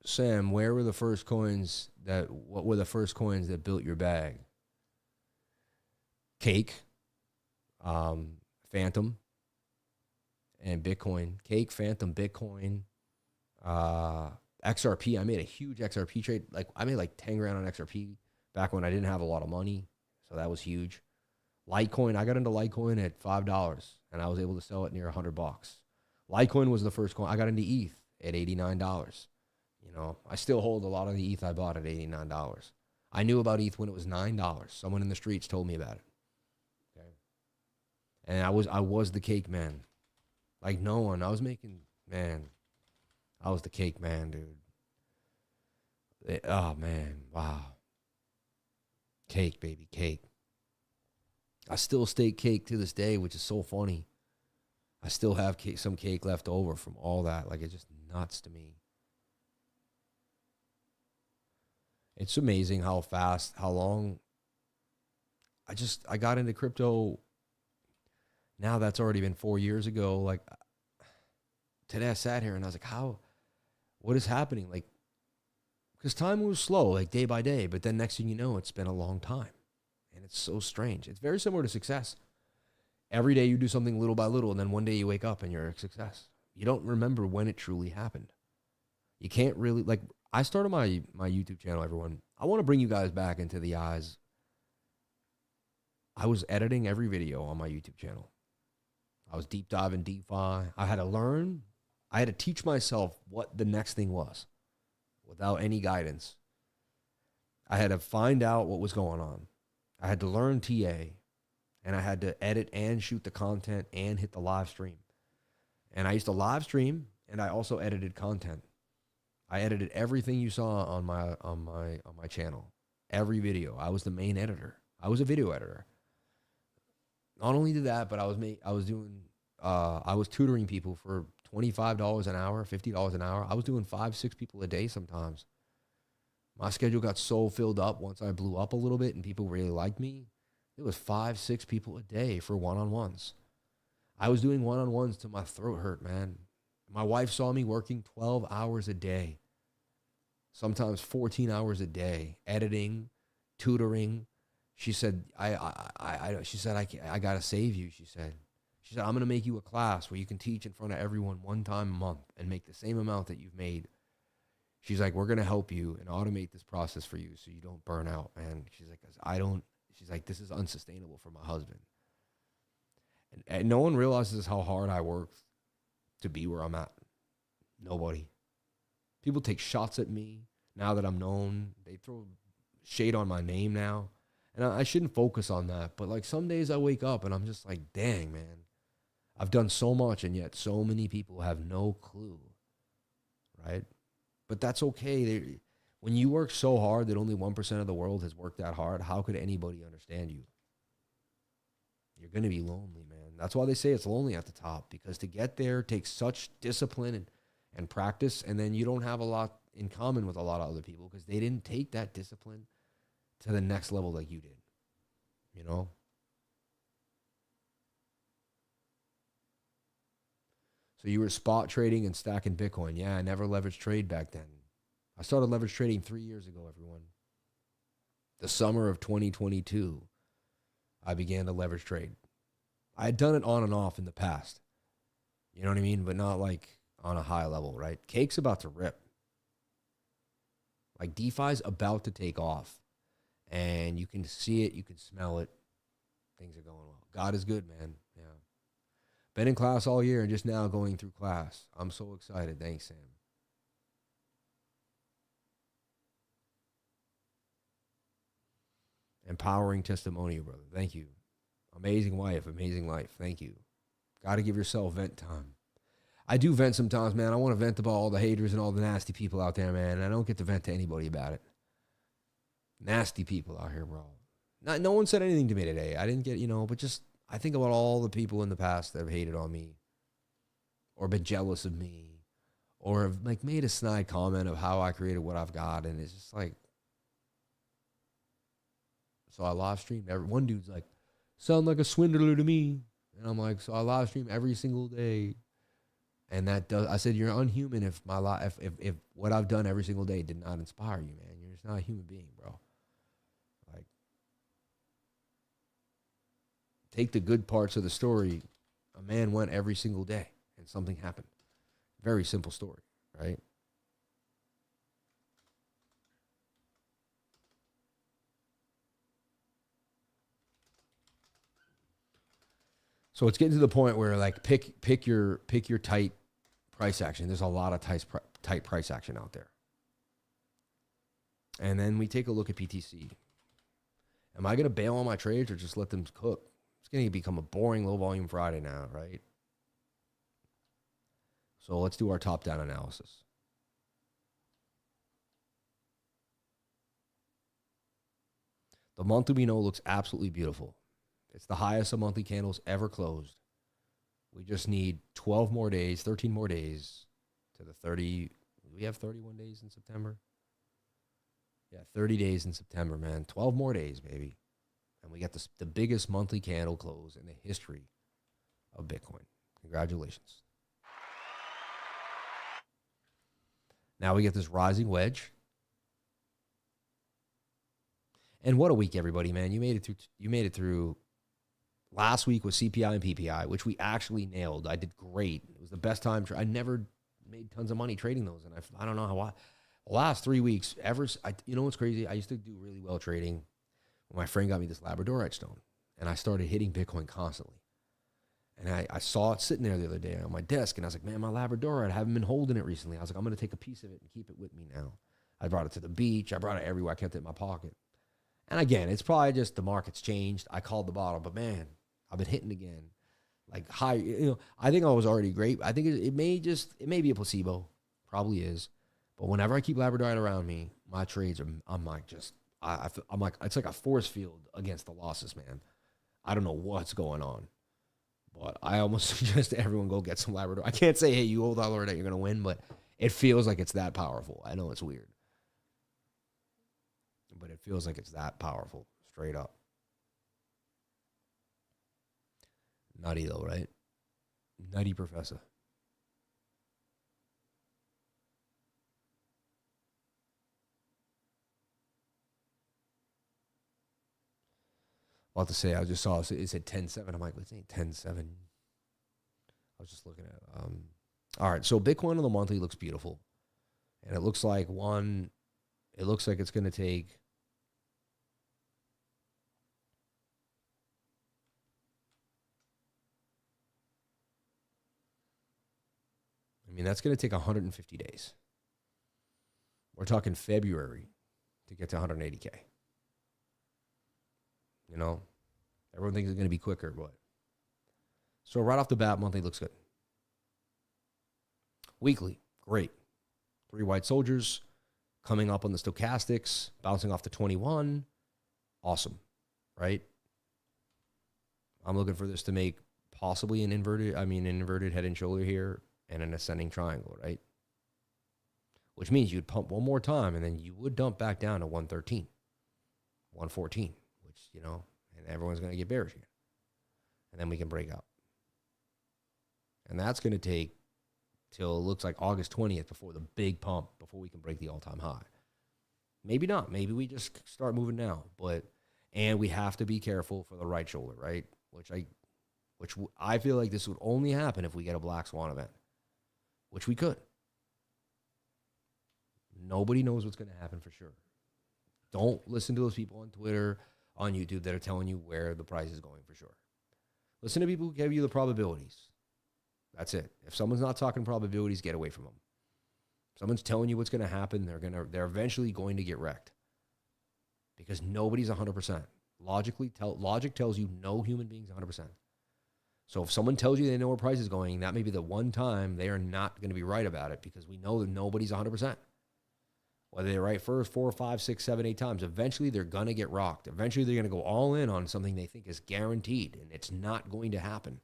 Sam, what were the first coins that built your bag? Cake, Phantom, and Bitcoin. Cake, Phantom, Bitcoin, XRP. I made a huge XRP trade. Like I made like 10 grand on XRP back when I didn't have a lot of money. So that was huge. Litecoin, I got into Litecoin at $5 and I was able to sell it near $100. Litecoin was the first coin. I got into ETH at $89. You know, I still hold a lot of the ETH I bought at $89. I knew about ETH when it was $9. Someone in the streets told me about it. Okay. And I was the cake man. Like no one. I was the cake man, dude. Oh man, wow. Cake, baby, cake. I still stake cake to this day, which is so funny. I still have some cake left over from all that. Like, it's just nuts to me. It's amazing how fast, how long. I got into crypto. Now that's already been 4 years ago. Like, today I sat here and I was like, what is happening? Like, because time moves slow, like day by day. But then next thing you know, it's been a long time. And it's so strange. It's very similar to success. Every day you do something little by little, and then one day you wake up and you're a success. You don't remember when it truly happened. You can't really, like, I started my YouTube channel, everyone. I want to bring you guys back into the eyes. I was editing every video on my YouTube channel. I was deep diving DeFi. I had to learn. I had to teach myself what the next thing was without any guidance. I had to find out what was going on. I had to learn TA, and I had to edit and shoot the content and hit the live stream. And I used to live stream, and I also edited content. I edited everything you saw on my channel, every video. I was the main editor. I was a video editor. Not only did that, but I was tutoring people for $25 an hour, $50 an hour. I was doing 5-6 people a day sometimes. My schedule got so filled up once I blew up a little bit and people really liked me. It was 5-6 people a day for one-on-ones. I was doing one-on-ones till my throat hurt, man. My wife saw me working 12 hours a day, sometimes 14 hours a day, editing, tutoring. She said, I got to save you, she said. She said, I'm going to make you a class where you can teach in front of everyone one time a month and make the same amount that you've made. She's like, we're going to help you and automate this process for you so you don't burn out, man. She's like, she's like, this is unsustainable for my husband. And no one realizes how hard I work to be where I'm at. Nobody. People take shots at me now that I'm known. They throw shade on my name now. And I shouldn't focus on that. But like some days I wake up and I'm just like, dang, man. I've done so much and yet so many people have no clue. Right? But that's okay. When you work so hard that only 1% of the world has worked that hard, how could anybody understand you? You're going to be lonely, man. That's why they say it's lonely at the top, because to get there takes such discipline and practice, and then you don't have a lot in common with a lot of other people because they didn't take that discipline to the next level like you did, you know? So you were spot trading and stacking Bitcoin. Yeah, I never leveraged trade back then. I started leverage trading 3 years ago, everyone. The summer of 2022, I began to leverage trade. I had done it on and off in the past. You know what I mean? But not like on a high level, right? Cake's about to rip. Like DeFi's about to take off. And you can see it. You can smell it. Things are going well. God is good, man. Yeah. Been in class all year and just now going through class. I'm so excited. Thanks, Sam. Empowering testimonial, brother. Thank you. Amazing wife, amazing life. Thank you. Got to give yourself vent time. I do vent sometimes, man. I want to vent about all the haters and all the nasty people out there, man. And I don't get to vent to anybody about it. Nasty people out here, bro. No one said anything to me today. I didn't get, but just I think about all the people in the past that have hated on me or been jealous of me or have like made a snide comment of how I created what I've got. And it's just like, so I live streamed. One dude's like, sound like a swindler to me. And I'm like, so I live stream every single day. And I said, you're unhuman if if what I've done every single day did not inspire you, man. You're just not a human being, bro. Like, take the good parts of the story. A man went every single day and something happened. Very simple story, right? So it's getting to the point where like pick your tight price action. There's a lot of tight price action out there. And then we take a look at PTC. Am I going to bail on my trades or just let them cook? It's going to become a boring low volume Friday now, right? So let's do our top-down analysis. The monthly we know looks absolutely beautiful. It's the highest of monthly candles ever closed. We just need 12 more days, 13 more days to the 30. We have 31 days in September. Yeah, 30 days in September, man. 12 more days, baby. And we got the biggest monthly candle close in the history of Bitcoin. Congratulations. Now we get this rising wedge. And what a week, everybody, man. You made it through. Last week was CPI and PPI, which we actually nailed. I did great. It was the best time. I never made tons of money trading those. And I don't know how the last 3 weeks, you know what's crazy? I used to do really well trading when my friend got me this Labradorite stone. And I started hitting Bitcoin constantly. And I saw it sitting there the other day on my desk. And I was like, man, my Labradorite, I haven't been holding it recently. I was like, I'm going to take a piece of it and keep it with me now. I brought it to the beach. I brought it everywhere. I kept it in my pocket. And again, it's probably just the market's changed. I called the bottom, but man, I've been hitting again. Like high, I think I was already great. I think it may be a placebo. Probably is. But whenever I keep Labradorite around me, my trades I'm like, it's like a force field against the losses, man. I don't know what's going on. But I almost suggest everyone go get some Labrador. I can't say, hey, you hold Labradorite, you're going to win, but it feels like it's that powerful. I know it's weird. But it feels like it's that powerful, straight up. Nutty though, right? Nutty professor. About to say, I just saw it said 10.7. I'm like, this ain't 10.7. I was just looking at it. All right, so Bitcoin on the monthly looks beautiful. And it looks like it's going to take that's going to take 150 days. We're talking February to get to 180K. Everyone thinks it's going to be quicker, but so right off the bat, monthly looks good. Weekly, great. 3 white soldiers coming up on the stochastics, bouncing off the 21. Awesome, right? I'm looking for this to make possibly an inverted head and shoulder here and an ascending triangle, right? Which means you'd pump one more time and then you would dump back down to 113, 114, which, and everyone's going to get bearish again. And then we can break out. And that's going to take till it looks like August 20th before the big pump, before we can break the all-time high. Maybe not. Maybe we just start moving now. And we have to be careful for the right shoulder, right? Which I feel like this would only happen if we get a black swan event, which we could. Nobody knows what's going to happen for sure. Don't listen to those people on Twitter, on YouTube that are telling you where the price is going for sure. Listen to people who give you the probabilities. That's it. If someone's not talking probabilities, get away from them. If someone's telling you what's going to happen, they're eventually going to get wrecked. Because nobody's 100%. Logic tells you no human being's 100%. So if someone tells you they know where price is going, that may be the one time they are not going to be right about it, because we know that nobody's 100%. Whether they're right first 4, 5, 6, 7, 8 times, eventually they're going to get rocked. Eventually they're going to go all in on something they think is guaranteed, and it's not going to happen.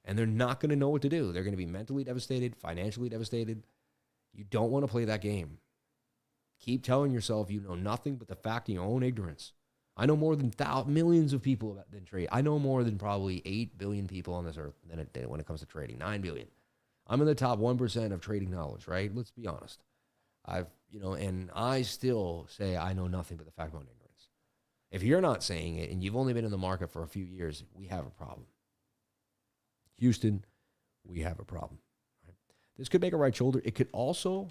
And they're not going to know what to do. They're going to be mentally devastated, financially devastated. You don't want to play that game. Keep telling yourself you know nothing but the fact of your own ignorance. I know more than millions of people than trade. I know more than probably 8 billion people on this earth when it comes to trading. 9 billion. I'm in the top 1% of trading knowledge, right? Let's be honest. And I still say I know nothing but the fact of my own ignorance. If you're not saying it and you've only been in the market for a few years, we have a problem. Houston, we have a problem. Right? This could make a right shoulder. It could also,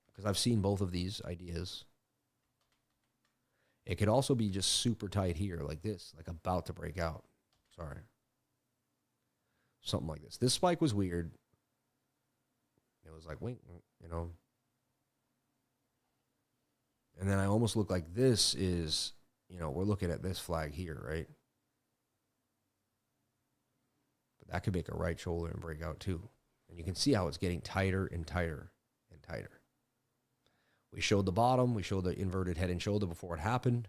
because I've seen both of these ideas, it could also be just super tight here like this, like about to break out. Sorry. Something like this. This spike was weird. It was like, wait, And then I almost look like this is, we're looking at this flag here, right? But that could make a right shoulder and break out too. And you can see how it's getting tighter and tighter and tighter. We showed the bottom. We showed the inverted head and shoulder before it happened.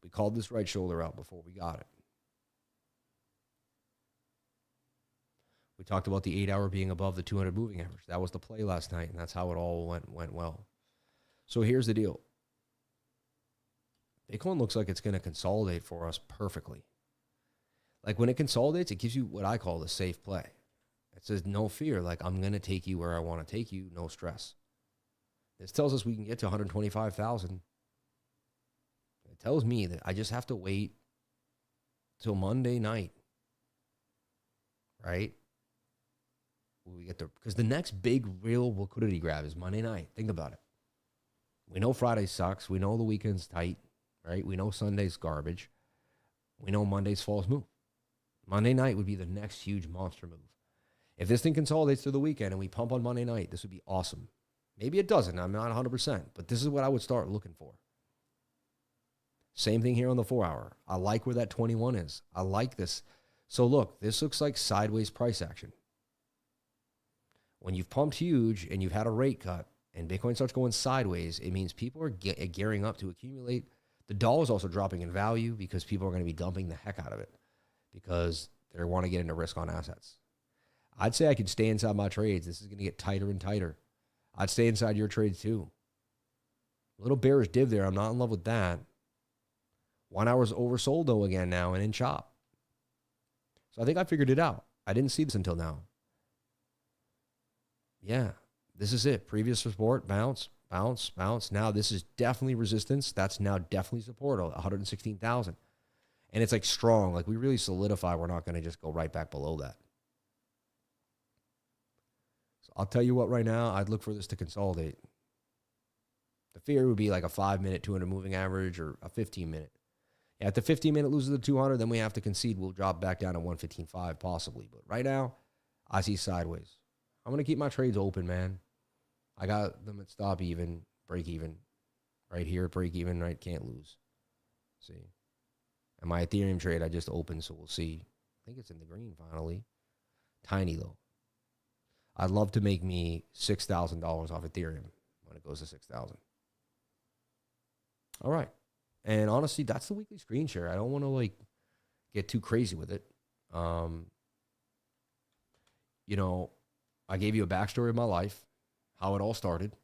We called this right shoulder out before we got it. We talked about the 8-hour being above the 200 moving average. That was the play last night, and that's how it all went well. So here's the deal. Bitcoin looks like it's going to consolidate for us perfectly. Like when it consolidates, it gives you what I call the safe play. It says no fear, like I'm going to take you where I want to take you, no stress. This tells us we can get to 125,000. It tells me that I just have to wait till Monday night, right? We get because the next big real liquidity grab is Monday night. Think about it. We know Friday sucks. We know the weekend's tight, right? We know Sunday's garbage. We know Monday's false move. Monday night would be the next huge monster move. If this thing consolidates through the weekend and we pump on Monday night, this would be awesome. Maybe it doesn't. I'm not 100%, but this is what I would start looking for. Same thing here on the 4-hour. I like where that 21 is. I like this. So look, this looks like sideways price action. When you've pumped huge and you've had a rate cut and Bitcoin starts going sideways, it means people are gearing up to accumulate. The dollar is also dropping in value because people are going to be dumping the heck out of it because they want to get into risk on assets. I'd say I could stay inside my trades. This is going to get tighter and tighter. I'd stay inside your trades too. A little bearish div there. I'm not in love with that. 1 hour's oversold though again now and in chop. So I think I figured it out. I didn't see this until now. Yeah, this is it. Previous support, bounce, bounce, bounce. Now this is definitely resistance. That's now definitely support, 116,000. And it's like strong. Like we really solidify. We're not going to just go right back below that. So I'll tell you what right now, I'd look for this to consolidate. The fear would be like a 5-minute 200 moving average or a 15-minute. Yeah, if the 15-minute loses the 200, then we have to concede. We'll drop back down to 115.5 possibly. But right now, I see sideways. I'm going to keep my trades open, man. I got them at stop even, break even. Right here, break even, right? Can't lose. See? And my Ethereum trade I just opened, so we'll see. I think it's in the green finally. Tiny, though. I'd love to make me $6,000 off Ethereum when it goes to 6,000. All right. And honestly, that's the weekly screen share. I don't want to, get too crazy with it. I gave you a backstory of my life, how it all started,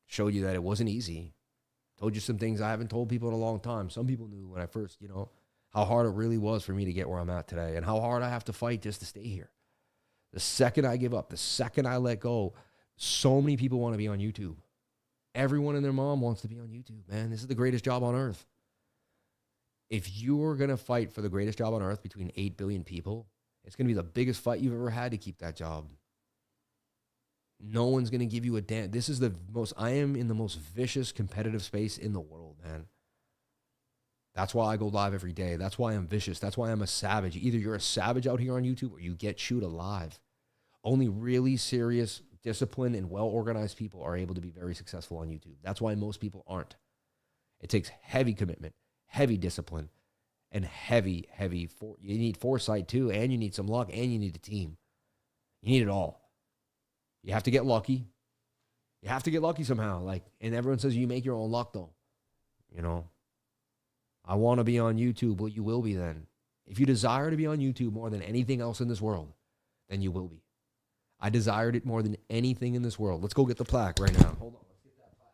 showed you that it wasn't easy, told you some things I haven't told people in a long time. Some people knew when I first, how hard it really was for me to get where I'm at today and how hard I have to fight just to stay here. The second I give up, the second I let go, so many people want to be on YouTube. Everyone and their mom wants to be on YouTube, man. This is the greatest job on earth. If you're going to fight for the greatest job on earth between 8 billion people, it's going to be the biggest fight you've ever had to keep that job. No one's going to give you a damn. I am in the most vicious competitive space in the world, man. That's why I go live every day. That's why I'm vicious. That's why I'm a savage. Either you're a savage out here on YouTube or you get chewed alive. Only really serious, disciplined, and well-organized people are able to be very successful on YouTube. That's why most people aren't. It takes heavy commitment, heavy discipline, and you need foresight too, and you need some luck, and you need a team. You need it all. You have to get lucky. You have to get lucky somehow. Like, and everyone says you make your own luck, though. You know, I want to be on YouTube. Well, you will be then. If you desire to be on YouTube more than anything else in this world, then you will be. I desired it more than anything in this world. Let's go get the plaque right now. Hold on. Let's get that plaque.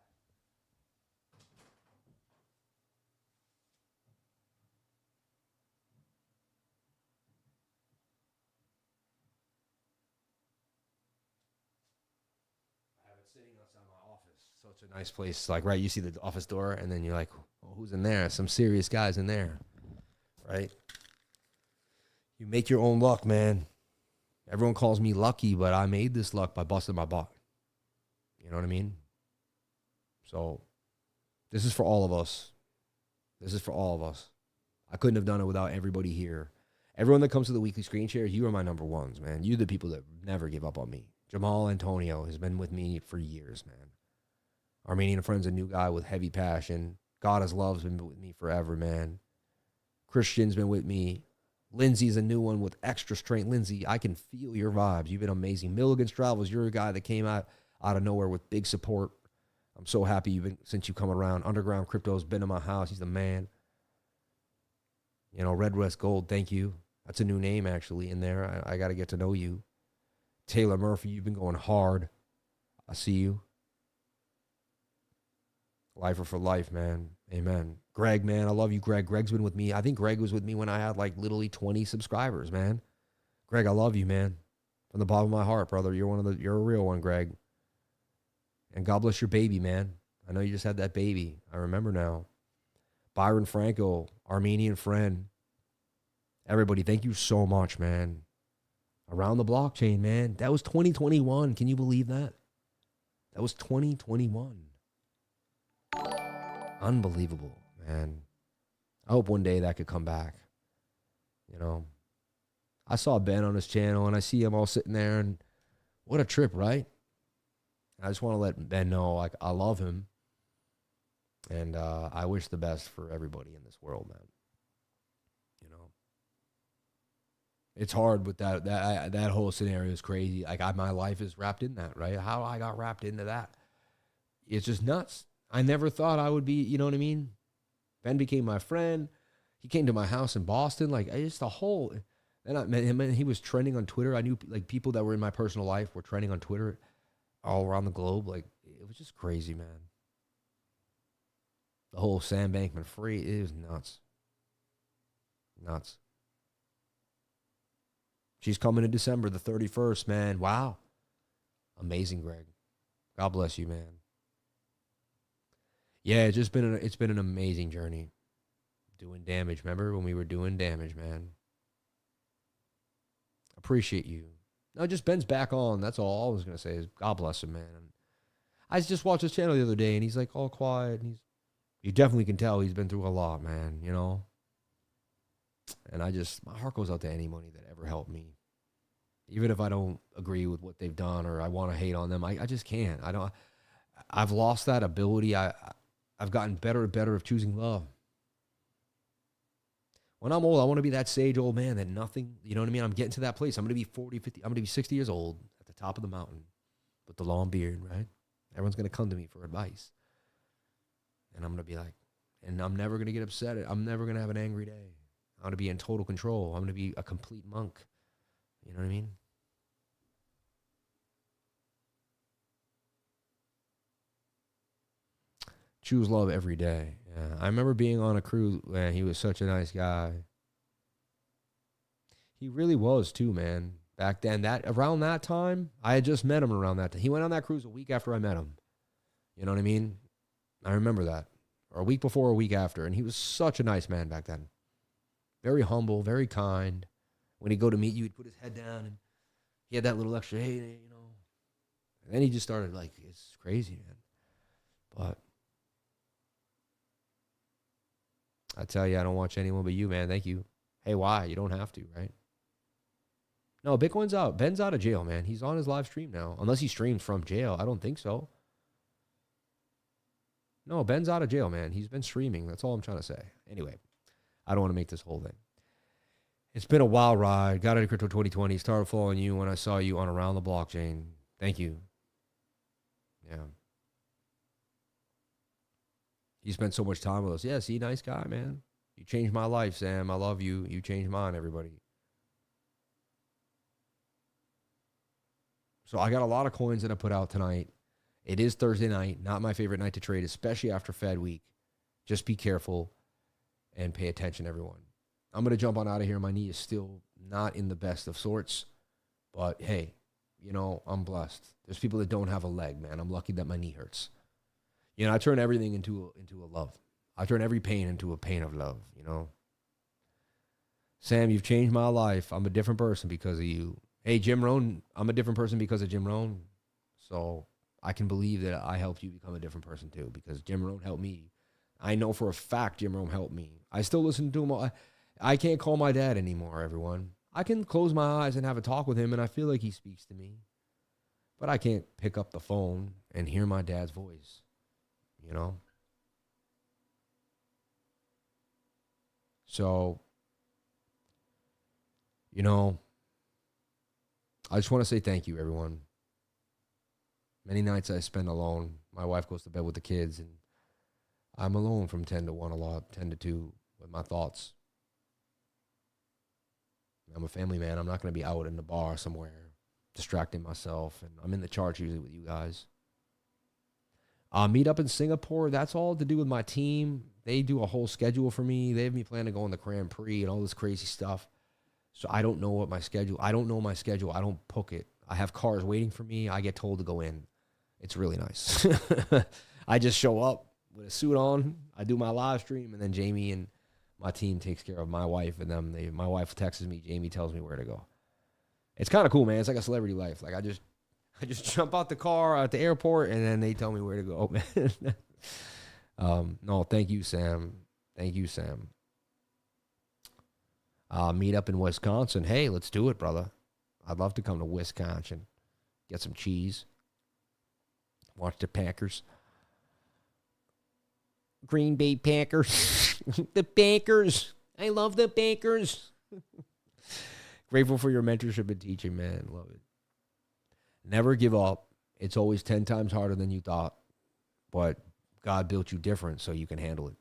I have it sitting outside my office. Such a nice place. Like, right, you see the office door, and then you're like, oh, who's in there? Some serious guys in there, right? You make your own luck, man. Everyone calls me lucky, but I made this luck by busting my butt. You know what I mean? So this is for all of us. This is for all of us. I couldn't have done it without everybody here. Everyone that comes to the weekly screen shares, you are my number ones, man. You're the people that never give up on me. Jamal Antonio has been with me for years, man. Armenian Friend's a new guy with heavy passion. God Is Love's been with me forever, man. Christian's been with me. Lindsay's a new one with extra strength. Lindsay, I can feel your vibes. You've been amazing. Milligan's Travels, you're a guy that came out of nowhere with big support. I'm so happy you've been since you come around. Underground Crypto's been in my house. He's the man. You know, Red West Gold, thank you. That's a new name, actually, in there. I got to get to know you. Taylor Murphy, you've been going hard. I see you. Lifer for life, man. Amen. Greg, man, I love you, Greg. Greg's been with me. I think Greg was with me when I had like literally 20 subscribers, man. Greg, I love you, man. From the bottom of my heart, brother. You're a real one, Greg. And God bless your baby, man. I know you just had that baby. I remember now. Byron Franco, Armenian Friend. Everybody, thank you so much, man. Around the blockchain, man. That was 2021. Can you believe that? That was 2021. Unbelievable, man. I hope one day that could come back. You know, I saw Ben on his channel and I see him all sitting there, and what a trip, right? I just want to let Ben know, like, I love him, and I wish the best for everybody in this world, man. You know, it's hard with that whole scenario is crazy. Like, my life is wrapped in that, right? How I got wrapped into that, it's just nuts. I never thought I would be, you know what I mean? Ben became my friend. He came to my house in Boston. Like, just the whole, and I met him, and he was trending on Twitter. I knew, like, people that were in my personal life were trending on Twitter all around the globe. Like, it was just crazy, man. The whole Sam Bankman-Fried, it was nuts. Nuts. She's coming in December the 31st, man. Wow. Amazing, Greg. God bless you, man. Yeah, it's been an amazing journey. Doing damage. Remember when we were doing damage, man? Appreciate you. No, just Ben's back on. That's all I was gonna say is God bless him, man. I just watched his channel the other day, and he's like all quiet, and you definitely can tell he's been through a lot, man. You know. And my heart goes out to anybody that ever helped me, even if I don't agree with what they've done or I want to hate on them. I just can't. I've lost that ability. I've gotten better and better of choosing love. When I'm old, I want to be that sage old man that nothing, you know what I mean? I'm getting to that place. I'm going to be 40, 50, I'm going to be 60 years old at the top of the mountain with the long beard, right? Everyone's going to come to me for advice. And I'm going to be like, and I'm never going to get upset. I'm never going to have an angry day. I'm going to be in total control. I'm going to be a complete monk. You know what I mean? Choose love every day. Yeah. I remember being on a cruise, man. He was such a nice guy. He really was too, man. Back then, around that time, I had just met him around that time. He went on that cruise a week after I met him. You know what I mean? I remember that. Or a week before, or a week after. And he was such a nice man back then. Very humble, very kind. When he'd go to meet you, he'd put his head down, and he had that little extra, hey, you know. And then he just started, like, it's crazy, man. But I tell you, I don't watch anyone but you, man. Thank you. Hey, why? You don't have to, right? No, Bitcoin's out. Ben's out of jail, man. He's on his live stream now. Unless he streams from jail. I don't think so. No, Ben's out of jail, man. He's been streaming. That's all I'm trying to say. Anyway, I don't want to make this whole thing. It's been a wild ride. Got into crypto 2020. Started following you when I saw you on Around the Blockchain. Thank you. Yeah. You spent so much time with us. Yeah, see, nice guy, man. You changed my life, Sam. I love you. You changed mine, everybody. So I got a lot of coins that I put out tonight. It is Thursday night, not my favorite night to trade, especially after Fed week. Just be careful and pay attention, everyone. I'm going to jump on out of here. My knee is still not in the best of sorts. But, hey, you know, I'm blessed. There's people that don't have a leg, man. I'm lucky that my knee hurts. You know, I turn everything into a love. I turn every pain into a pain of love, you know. Sam, you've changed my life. I'm a different person because of you. Hey, Jim Rohn, I'm a different person because of Jim Rohn. So I can believe that I helped you become a different person too, because Jim Rohn helped me. I know for a fact Jim Rohn helped me. I still listen to him. I can't call my dad anymore, everyone. I can close my eyes and have a talk with him, and I feel like he speaks to me. But I can't pick up the phone and hear my dad's voice, you know? So, you know, I just want to say thank you, everyone. Many nights I spend alone. My wife goes to bed with the kids, and I'm alone from 10 to 1 a lot, 10 to 2 with my thoughts. I'm a family man. I'm not going to be out in the bar somewhere distracting myself, and I'm in the charts usually with you guys. Meet up in Singapore. That's all to do with my team. They do a whole schedule for me. They have me planning to go on the Grand Prix and all this crazy stuff. So I don't know what my schedule. I don't know my schedule. I don't book it. I have cars waiting for me. I get told to go in. It's really nice. I just show up with a suit on. I do my live stream, and then Jamie and my team takes care of my wife and them. My wife texts me. Jamie tells me where to go. It's kind of cool, man. It's like a celebrity life. Like I just jump out the car at the airport, and then they tell me where to go, man. No, thank you, Sam. Thank you, Sam. Meet up in Wisconsin. Hey, let's do it, brother. I'd love to come to Wisconsin, get some cheese, watch the Packers. Green Bay Packers. The Packers. I love the Packers. Grateful for your mentorship and teaching, man. Love it. Never give up. It's always 10 times harder than you thought, but God built you different so you can handle it.